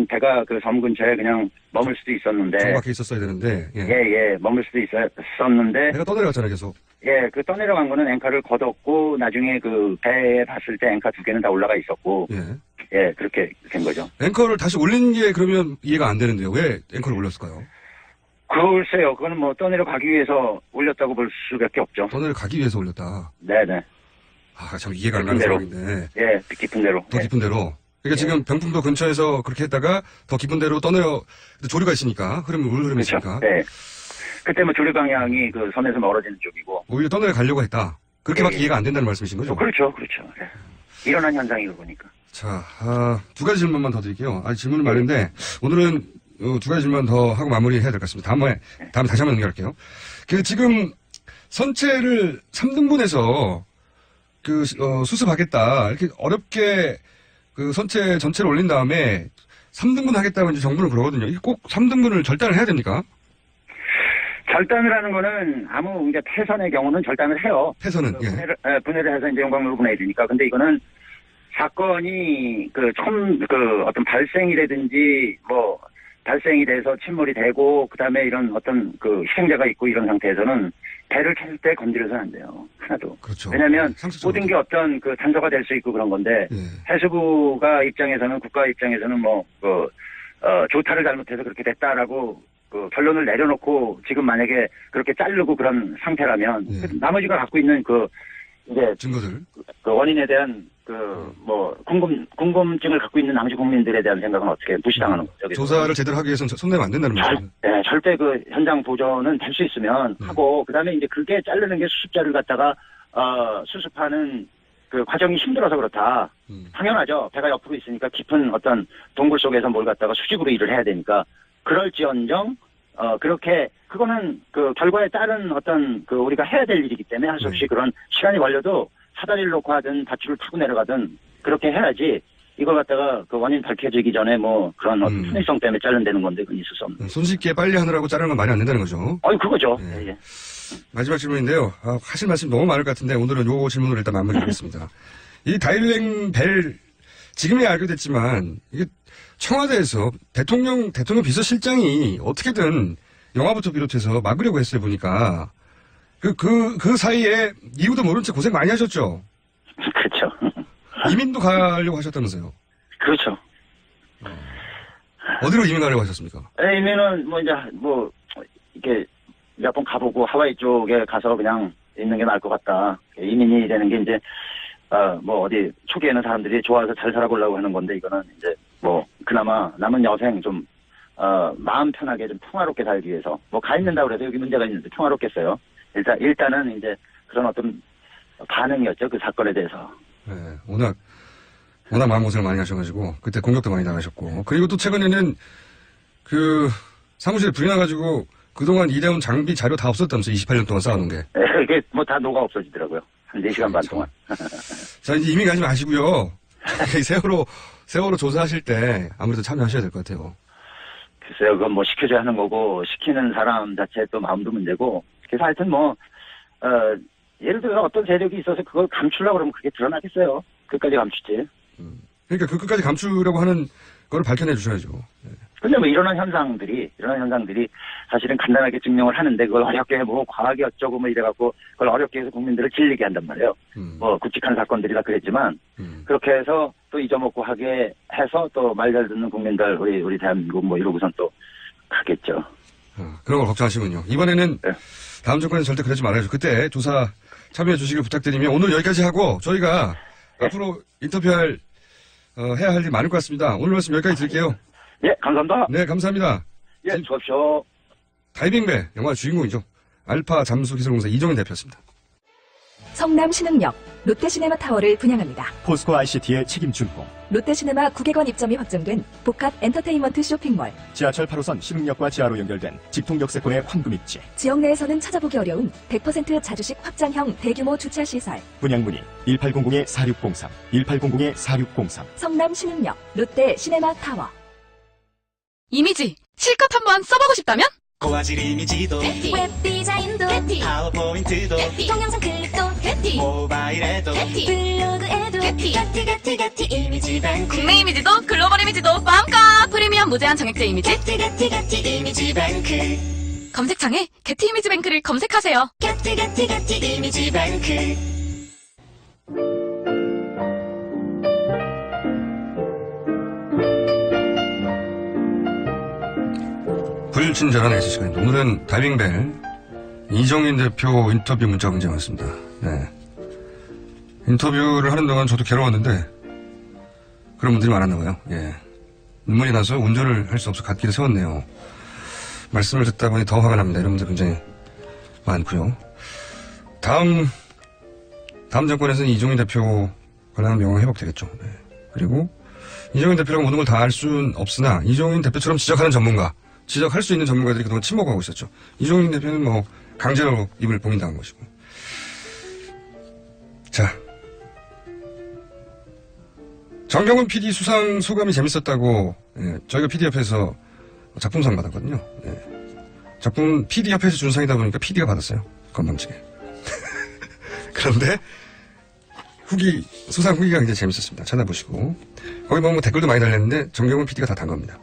배가 그 섬 근처에 그냥 머물 수도 있었는데. 정박해 있었어야 되는데. 예, 머물 수도 있었는데. 배가 떠내려갔잖아요, 계속. 예, 그 떠내려간 거는 앵커를 걷었고 나중에 그 배에 봤을 때 앵커 2개는 다 올라가 있었고. 예, 그렇게 된 거죠. 앵커를 다시 올린 게 그러면 이해가 안 되는데요. 왜 앵커를 올렸을까요? 글쎄요, 그거는 뭐 떠내려가기 위해서 올렸다고 볼 수밖에 없죠. 떠내려가기 위해서 올렸다. 네네. 참 이해가 안 가는 상황인데. 예, 깊은 데로. 더 깊은 데로. 그러니까 지금 병풍도 근처에서 그렇게 했다가 더 깊은 데로 조류가 있으니까 흐름이 있으니까. 네. 그때 뭐 조류 방향이 그 섬에서 멀어지는 쪽이고. 오히려 떠내려가려고 했다. 그렇게밖에 이해가 안 된다는 말씀이신 거죠? 그렇죠. 네. 일어난 현상이고 보니까. 자, 두 가지 질문만 더 드릴게요. 질문은 많은데 오늘은 두 가지 질문 더 하고 마무리해야 될 것 같습니다. 다음에 다시 한번 연결할게요. 지금 선체를 3등분해서 수습하겠다. 이렇게 어렵게 그 선체 전체를 올린 다음에 3등분 하겠다고 이제 정부는 그러거든요. 이게 꼭 3등분을 절단을 해야 됩니까? 절단을 하는 거는 아무 이제 폐선의 경우는 절단을 해요. 폐선은 분해를 해서 이제 용광로로 보내야 되니까. 근데 이거는 사건이 어떤 발생이라든지 발생이 돼서 침몰이 되고 그다음에 이런 어떤 그 희생자가 있고 이런 상태에서는 배를 캘 때 건드려서는 안 돼요. 하나도. 그렇죠. 왜냐하면 모든 게 어떤 그 단서가 될 수 있고 그런 건데 해수부가 입장에서는 국가 입장에서는 조타를 잘못해서 그렇게 됐다라고 그 결론을 내려놓고 지금 만약에 그렇게 자르고 그런 상태라면 나머지가 갖고 있는 이제 증거들 그 원인에 대한 궁금증을 갖고 있는 남지 국민들에 대한 생각은 어떻게 무시당하는 거죠? 조사를 제대로 하기 위해서는 손내면 안 된다는 말이죠. 네, 절대 그 현장 보존은 될 수 있으면 하고 그다음에 이제 그게 자르는 게 수습자를 갖다가 수습하는 그 과정이 힘들어서 그렇다. 당연하죠. 배가 옆으로 있으니까 깊은 어떤 동굴 속에서 뭘 갖다가 수직으로 일을 해야 되니까 그럴지언정 그렇게 그거는 그 결과에 따른 어떤 그 우리가 해야 될 일이기 때문에 할 수 없이 그런 시간이 걸려도 사다리를 놓고 하든 밧줄을 타고 내려가든 그렇게 해야지 이걸 갖다가 그 원인 밝혀지기 전에 그런 어떤 편의성 때문에 자른다는 건데 그건 있을 수 없는. 손쉽게 빨리 하느라고 자르는 건 말이 안 된다는 거죠. 그거죠. 네. 예. 마지막 질문인데요. 하실 말씀 너무 많을 것 같은데 오늘은 요 질문으로 일단 마무리하겠습니다. 이 다일랭 벨 지금이야 알게 됐지만 이게 청와대에서 대통령 비서실장이 어떻게든 영화부터 비롯해서 막으려고 했어요 보니까 그 사이에 이유도 모른 채 고생 많이 하셨죠? 그렇죠. 이민도 가려고 하셨다면서요? 그렇죠. 어디로 이민 가려고 하셨습니까? 이민은 이렇게 몇 번 가보고 하와이 쪽에 가서 그냥 있는 게 나을 것 같다. 이민이 되는 게 이제 어디 초기에는 사람들이 좋아서 잘 살아보려고 하는 건데 이거는 이제 그나마 남은 여생 좀 마음 편하게 좀 평화롭게 살기 위해서 가 있는다고 그래도 여기 문제가 있는데 평화롭겠어요. 일단은 이제 그런 어떤 반응이었죠. 그 사건에 대해서. 네, 워낙 마음고생을 많이 하셔가지고 그때 공격도 많이 당하셨고 그리고 또 최근에는 그 사무실에 불이 나가지고 그동안 일해온 장비 자료 다 없었다면서 28년 동안 쌓아놓은 게. 네, 그게 다 녹아 없어지더라고요. 한 4시간 반 동안. 자, 이제 이민 가지 마시고요. 세월호 조사하실 때 아무래도 참여하셔야 될 것 같아요. 글쎄요, 그건 시켜줘야 하는 거고, 시키는 사람 자체의 또 마음도 문제고, 그래서 하여튼 예를 들어 어떤 세력이 있어서 그걸 감추려고 그러면 그게 드러나겠어요. 끝까지 감추지. 그러니까 그 끝까지 감추려고 하는 걸 밝혀내 주셔야죠. 네. 근데 이런 현상들이 사실은 간단하게 증명을 하는데 그걸 어렵게 과학이 어쩌고 이래갖고 그걸 어렵게 해서 국민들을 질리게 한단 말이에요. 굵직한 사건들이라 그랬지만 그렇게 해서 또 잊어먹고 하게 해서 또 말 잘 듣는 국민들 우리 대한민국 이러고선 또 가겠죠. 그런 걸 걱정하시군요. 이번에는 네. 다음 정권에서 절대 그러지 말아야죠. 그때 조사 참여해 주시길 부탁드리며 오늘 여기까지 하고 저희가 앞으로 인터뷰할 해야 할 일 많을 것 같습니다. 오늘 말씀 여기까지 드릴게요. 예, 감사합니다. 네, 감사합니다. 예, 수고하십시오. 다이빙배 영화 주인공이죠. 알파 잠수기술공사 이종인 대표였습니다. 성남 신흥역 롯데시네마타워를 분양합니다. 포스코 ICT의 책임 준공. 롯데시네마 9개권 입점이 확정된 복합 엔터테인먼트 쇼핑몰. 지하철 8호선 신흥역과 지하로 연결된 직통역세권의 황금 입지. 지역 내에서는 찾아보기 어려운 100% 자주식 확장형 대규모 주차시설. 분양 문의 1800-4603, 1800-4603. 성남 신흥역 롯데 시네마타워. 이미지 실컷 한번 써보고 싶다면? 고화질 이미지도 웹 디자인도 파워포인트도 동영상 클립도 모바일에도 블로그에도 가티 이미지 뱅크 국내 이미지도 글로벌 이미지도 마음껏 프리미엄 무제한 정액제 이미지 가티 이미지 뱅크 검색창에 게티 이미지 뱅크를 검색하세요. 가티 이미지 뱅크 불친절한 S시간입니다. 오늘은 다이빙벨 이종인 대표 인터뷰 문자가 굉장히 많습니다. 네. 인터뷰를 하는 동안 저도 괴로웠는데 그런 분들이 많았나 봐요. 예. 눈물이 나서 운전을 할 수 없어 갓길에 세웠네요. 말씀을 듣다 보니 더 화가 납니다. 이런 분들 굉장히 많고요. 다음 정권에서는 이종인 대표 관련한 명예가 회복되겠죠. 네. 그리고 이종인 대표라고 모든 걸 다 알 수는 없으나 이종인 대표처럼 지적할 수 있는 전문가들이 그동안 침묵하고 있었죠. 이종인 대표는 강제로 입을 봉인당한 것이고. 자. 정경훈 PD 수상 소감이 재밌었다고, 저희가 PD협회에서 작품상 받았거든요. 작품 PD협회에서 준 상이다 보니까 PD가 받았어요. 건방지게. 그런데, 수상 후기가 굉장히 재밌었습니다. 찾아보시고. 거기 보면 댓글도 많이 달렸는데, 정경훈 PD가 다 단 겁니다.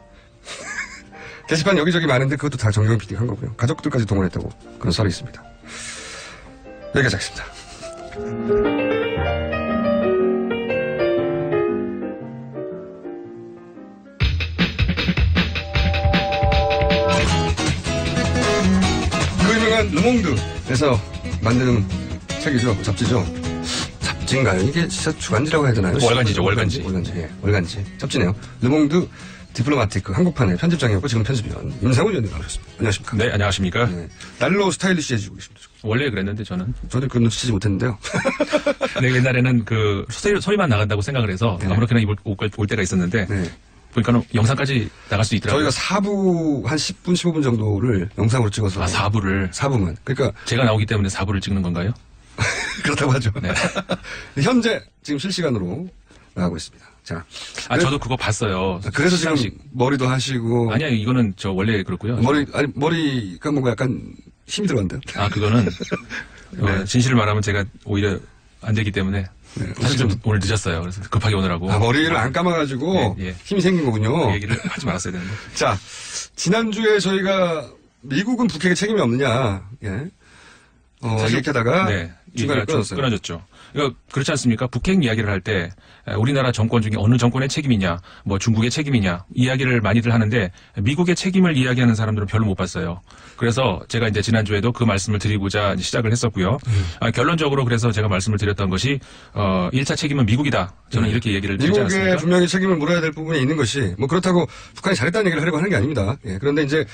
게시판 여기저기 많은데 그것도 다 정경훈 PD가 한 거고요. 가족들까지 동원했다고 그런 썰이 있습니다. 여기까지 하겠습니다. 그 유명한 르몽드에서 만드는 책이죠. 잡지죠. 잡지인가요? 이게 진짜 주간지라고 해야 되나요? 월간지죠. 월간지. 예, 월간지. 잡지네요. 르몽드 디플로마티크 한국판의 편집장이었고 지금 편집위원 임상훈 위원님 나오셨습니다. 안녕하십니까? 네, 안녕하십니까? 네. 날로 스타일리시해지고 계십니다. 원래 그랬는데 저는 그 눈치채지 못했는데요. 네, 옛날에는 그 소리만 나간다고 생각을 해서 아무렇게나 올 때가 있었는데 보니까는 영상까지 나갈 수 있더라고요. 저희가 4부 한 10분 15분 정도를 영상으로 찍어서 4부만. 그러니까 제가 나오기 때문에 4부를 찍는 건가요? 그렇다고 하죠. 네. 현재 지금 실시간으로 나가고 있습니다. 자, 저도 그거 봤어요. 그래서 지금 머리도 하시고. 아니요, 이거는 저 원래 그렇고요. 머리가 뭔가 약간 힘이 들어간대요. 그거는 진실을 말하면 제가 오히려 안 되기 때문에 사실 좀 오늘 늦었어요. 그래서 급하게 오느라고. 머리를 안 감아가지고 힘이 생긴 거군요. 그 얘기를 하지 말았어야 되는데. 자, 지난주에 저희가 미국은 북핵에 책임이 없느냐. 예. 사실- 이렇게 하다가 네, 중간에 얘기가 좀 끊었어요. 끊어졌죠. 그렇지 않습니까? 북핵 이야기를 할 때 우리나라 정권 중에 어느 정권의 책임이냐, 뭐 중국의 책임이냐 이야기를 많이들 하는데 미국의 책임을 이야기하는 사람들은 별로 못 봤어요. 그래서 제가 이제 지난주에도 그 말씀을 드리고자 시작을 했었고요. 결론적으로 그래서 제가 말씀을 드렸던 것이 1차 책임은 미국이다. 저는 이렇게 얘기를 드리지 미국에 않았습니까? 분명히 책임을 물어야 될 부분이 있는 것이 뭐 그렇다고 북한이 잘했다는 얘기를 하려고 하는 게 아닙니다. 예, 그런데 이제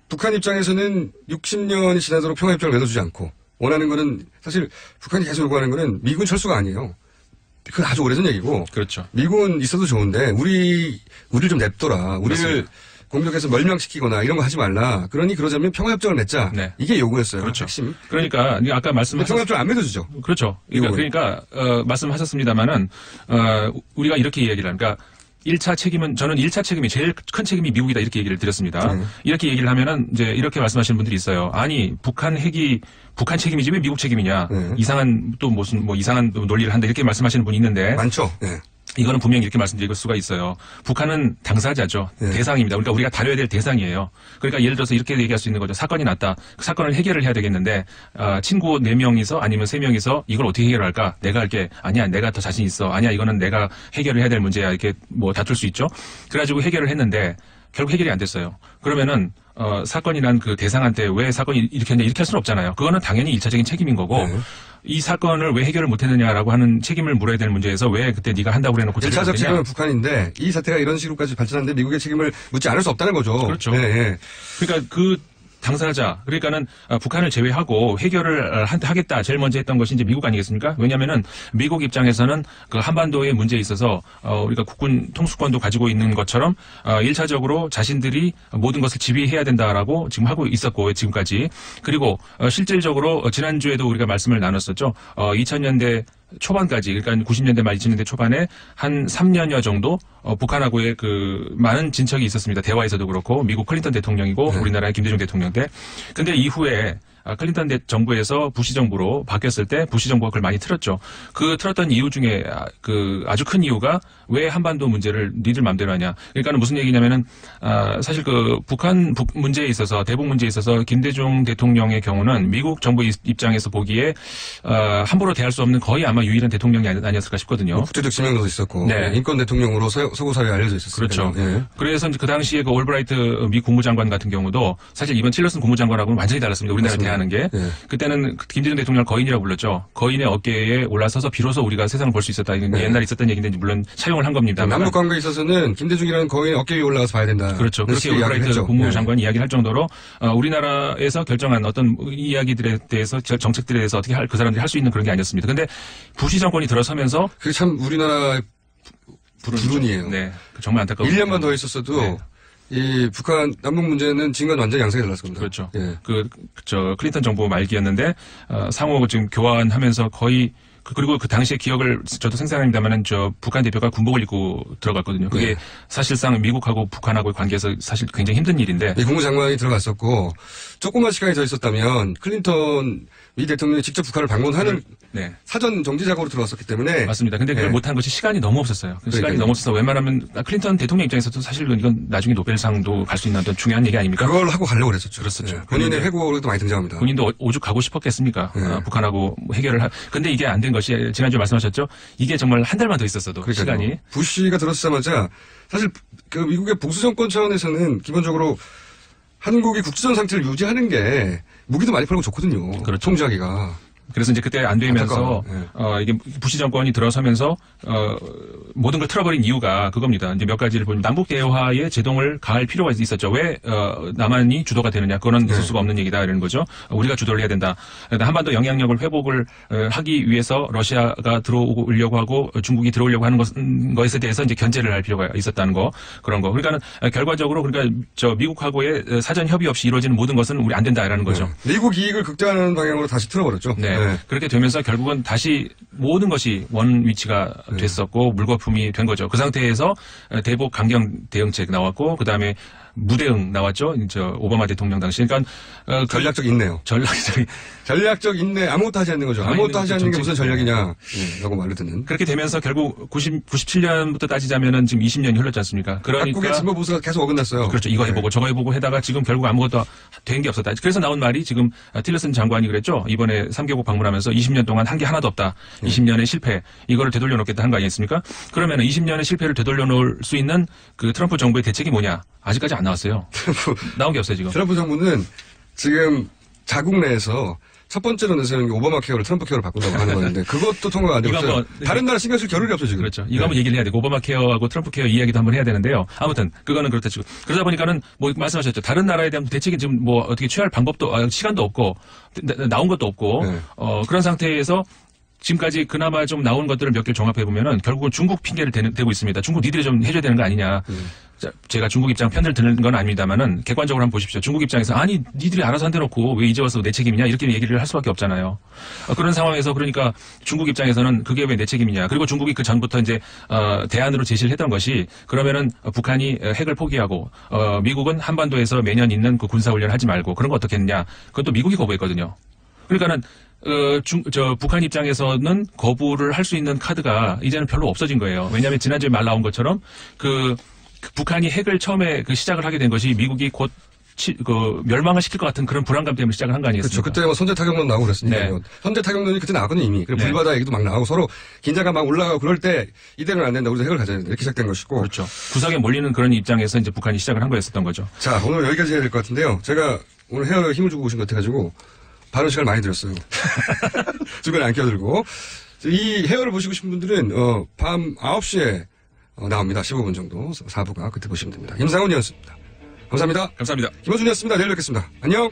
북한 입장에서는 60년이 지나도록 평화협정을 맺어주지 않고 원하는 거는 사실 북한이 계속 요구하는 거는 미군 철수가 아니에요. 그건 아주 오래전 얘기고. 그렇죠. 미군 있어도 좋은데 우리를 좀 냅둬라. 우리를 맞습니다. 공격해서 멸망시키거나 이런 거 하지 말라. 그러니 그러자면 평화협정을 맺자. 네. 이게 요구였어요. 그렇죠. 핵심. 그러니까 아까 평화협정 안 맺어주죠. 그렇죠. 그러니까 말씀하셨습니다마는 우리가 이렇게 얘기를 하니까 1차 책임은 저는 1차 책임이 제일 큰 책임이 미국이다 이렇게 얘기를 드렸습니다. 이렇게 얘기를 하면은 이제 이렇게 말씀하시는 분들이 있어요. 아니 북한 핵이 북한 책임이지 왜 미국 책임이냐? 이상한 또 무슨 뭐 이상한 논리를 한다 이렇게 말씀하시는 분이 있는데 많죠. 이거는 분명히 이렇게 말씀드릴 수가 있어요. 북한은 당사자죠. 대상입니다. 그러니까 우리가 다뤄야 될 대상이에요. 그러니까 예를 들어서 이렇게 얘기할 수 있는 거죠. 사건이 났다. 그 사건을 해결을 해야 되겠는데 친구 4명이서 아니면 3명이서 이걸 어떻게 해결할까? 내가 할게. 아니야. 내가 더 자신 있어. 아니야. 이거는 내가 해결을 해야 될 문제야. 이렇게 뭐 다툴 수 있죠. 그래가지고 해결을 했는데 결국 해결이 안 됐어요. 그러면은 사건이 난 그 대상한테 왜 사건이 이렇게 했냐 이렇게 할 수는 없잖아요. 그거는 당연히 1차적인 책임인 거고 이 사건을 왜 해결을 못했느냐라고 하는 책임을 물어야 될 문제에서 왜 그때 네가 한다고 해놓고 1차적 책임은 북한인데 이 사태가 이런 식으로까지 발전하는데 미국의 책임을 묻지 않을 수 없다는 거죠. 그렇죠. 네. 그러니까 그 당사자 그러니까는 북한을 제외하고 해결을 하겠다 제일 먼저 했던 것이 이제 미국 아니겠습니까? 왜냐하면은 미국 입장에서는 그 한반도의 문제에 있어서 우리가 국군 통수권도 가지고 있는 것처럼 1차적으로 자신들이 모든 것을 지휘해야 된다라고 지금 하고 있었고 지금까지 그리고 실질적으로 지난주에도 우리가 말씀을 나눴었죠. 2000년대 초반까지 그러니까 90년대 말 2000년대 초반에 한 3년여 정도 북한하고의 그 많은 진척이 있었습니다. 대화에서도 그렇고 미국 클린턴 대통령이고 우리나라의 김대중 대통령 때. 근데 이후에 클린턴 정부에서 부시 정부로 바뀌었을 때 부시 정부가 그걸 많이 틀었죠. 그 틀었던 이유 중에 그 아주 큰 이유가 왜 한반도 문제를 니들 맘대로 하냐. 그러니까는 무슨 얘기냐면은 사실 그 북한 문제에 있어서 대북 문제에 있어서 김대중 대통령의 경우는 미국 정부 입장에서 보기에 함부로 대할 수 없는 거의 아마 유일한 대통령이 아니었을까 싶거든요. 국제적 지명도도 있었고 네. 인권 대통령으로 서구 사회에 알려져 있었어요. 그렇죠. 그래서 이제 그 당시에 그 올브라이트 미 국무장관 같은 경우도 사실 이번 틸러슨 국무장관하고는 완전히 달랐습니다. 우리나라 대하는 게. 그때는 김대중 대통령을 거인이라고 불렀죠. 거인의 어깨에 올라서서 비로소 우리가 세상을 볼 수 있었다. 이건 옛날에 있었던 얘기인데 물론 차용을 한 겁니다. 남북 관계에 있어서는 김대중이라는 거인의 어깨 위에 올라가서 봐야 된다. 그렇죠. 그렇게 올브라이트 국무장관이 이야기를 할 정도로 우리나라에서 결정한 어떤 이야기들에 대해서 정책들에 대해서 어떻게 그 사람들이 할 수 있는 그런 게 아니었습니다. 근데 부시 정권이 들어서면서 그게 참 우리나라의 불운이에요. 네. 정말 안타까운 1년만 더 있었어도 이 북한 남북 문제는 지금과는 완전히 양상이 달랐을 겁니다. 그렇죠. 저 클린턴 정부 말기였는데 상호 지금 교환하면서 거의 그리고 그 당시의 기억을 저도 생생합니다만은 저 북한 대표가 군복을 입고 들어갔거든요. 그게 사실상 미국하고 북한하고의 관계에서 사실 굉장히 힘든 일인데. 국무장관이 들어갔었고 조금만 시간이 더 있었다면 클린턴 미 대통령이 직접 북한을 방문하는 사전 정지 작업으로 들어왔었기 때문에. 맞습니다. 근데 그걸 못한 것이 시간이 너무 없었어요. 시간이 너무 없어서 웬만하면 클린턴 대통령 입장에서도 사실 이건 나중에 노벨상도 갈 수 있는 어떤 중요한 얘기 아닙니까? 그걸 하고 가려고 그랬었죠. 그랬었죠. 본인의 회고도 많이 등장합니다. 본인도 오죽 가고 싶었겠습니까? 북한하고 해결을 근데 이게 안 된 것이 지난주에 말씀하셨죠? 이게 정말 한 달만 더 있었어도 시간이. 부시가 들어서자마자 사실 그 미국의 보수 정권 차원에서는 기본적으로 한국이 국지전 상태를 유지하는 게 무기도 많이 팔고 좋거든요. 그렇죠. 총지하기가. 그래서 이제 그때 안 되면서 이게 부시 정권이 들어서면서 모든 걸 틀어버린 이유가 그겁니다. 이제 몇 가지를 보면 남북 대화에 제동을 가할 필요가 있었죠. 왜 남한이 주도가 되느냐? 그거는 있을 수가 없는 얘기다 이런 거죠. 우리가 주도를 해야 된다. 한반도 영향력을 회복을 하기 위해서 러시아가 들어오려고 하고 중국이 들어오려고 하는 것에 대해서 이제 견제를 할 필요가 있었다는 거 그런 거. 그러니까는 결과적으로 그러니까 저 미국하고의 사전 협의 없이 이루어지는 모든 것은 우리 안 된다라는 거죠. 미국 이익을 극대화하는 방향으로 다시 틀어버렸죠. 그렇게 되면서 결국은 다시 모든 것이 원 위치가 됐었고 물거품이 된 거죠. 그 상태에서 대북 강경 대응책 나왔고 그다음에 무대응 나왔죠. 오바마 대통령 당시. 그러니까 전략적 인내요. 전략적 인내. 아무것도 하지 않는 거죠. 아무것도 하지 않는 게 무슨 전략이냐. 라고 말을 듣는. 그렇게 되면서 결국 97년부터 따지자면은 지금 20년이 흘렀지 않습니까? 그러니까 각국의 진보 보수가 계속 어긋났어요. 그렇죠. 이거 해보고 저거 해보고 해다가 지금 결국 아무것도 된 게 없었다. 그래서 나온 말이 지금 틸러슨 장관이 그랬죠. 이번에 3개국 방문하면서 20년 동안 한 게 하나도 없다. 20년의 실패. 이거를 되돌려 놓겠다 한 거 아니겠습니까? 그러면은 20년의 실패를 되돌려 놓을 수 있는 그 트럼프 정부의 대책이 뭐냐? 아직까지 안 나왔어요. 나온 게 없어요, 지금. 트럼프 정부는 지금 자국 내에서 첫 번째로 내세우는 게 오바마 케어를 트럼프 케어로 바꾼다고 하는 거였는데 그것도 통과가 안 되고 있어요. 다른 나라 신경 쓸 겨를이 없어요, 지금. 그렇죠. 이거 한번 얘기를 해야 되고 오바마 케어하고 트럼프 케어 이야기도 한번 해야 되는데요. 아무튼 그거는 그렇다 치고 그러다 보니까는 뭐 말씀하셨죠. 다른 나라에 대한 대책이 지금 뭐 어떻게 취할 방법도 시간도 없고 나온 것도 없고 그런 상태에서 지금까지 그나마 좀 나온 것들을 몇 개를 종합해 보면은 결국은 중국 핑계를 대고 있습니다. 중국 니들이 좀 해줘야 되는 거 아니냐. 자, 제가 중국 입장 편을 드는 건 아닙니다만은 객관적으로 한번 보십시오. 중국 입장에서 아니 니들이 알아서 한 대 놓고 왜 이제 와서 내 책임이냐 이렇게 얘기를 할 수밖에 없잖아요. 그런 상황에서 그러니까 중국 입장에서는 그게 왜 내 책임이냐. 그리고 중국이 그 전부터 이제 대안으로 제시를 했던 것이 그러면은 북한이 핵을 포기하고 미국은 한반도에서 매년 있는 그 군사훈련을 하지 말고 그런 거 어떻게 했냐. 그것도 미국이 거부했거든요. 그러니까는 북한 입장에서는 거부를 할 수 있는 카드가 이제는 별로 없어진 거예요. 왜냐하면 지난주에 말 나온 것처럼 그 북한이 핵을 처음에 시작을 하게 된 것이 미국이 곧 멸망을 시킬 것 같은 그런 불안감 때문에 시작을 한 거 아니겠습니까? 그렇죠. 그때 뭐 선제 타격론 나오고 그랬으니까요. 네. 선제 타격론이 그때 나왔거든요, 이미. 그리고 불바다 얘기도 막 나오고 서로 긴장감 막 올라가고 그럴 때 이대로는 안 된다. 우리도 핵을 가져야 된다. 이렇게 시작된 것이고. 그렇죠. 구석에 몰리는 그런 입장에서 이제 북한이 시작을 한 거였었던 거죠. 자, 오늘 여기까지 해야 될 것 같은데요. 제가 오늘 헤어에 힘을 주고 오신 것 같아가지고 발언 시간을 많이 드렸어요. 주변에 안 껴들고. 이 헤어를 보시고 싶은 분들은 밤 9시에 나옵니다. 15분 정도. 4부가 그때 보시면 됩니다. 임상훈이었습니다. 감사합니다. 감사합니다. 김호준이었습니다. 내일 뵙겠습니다. 안녕.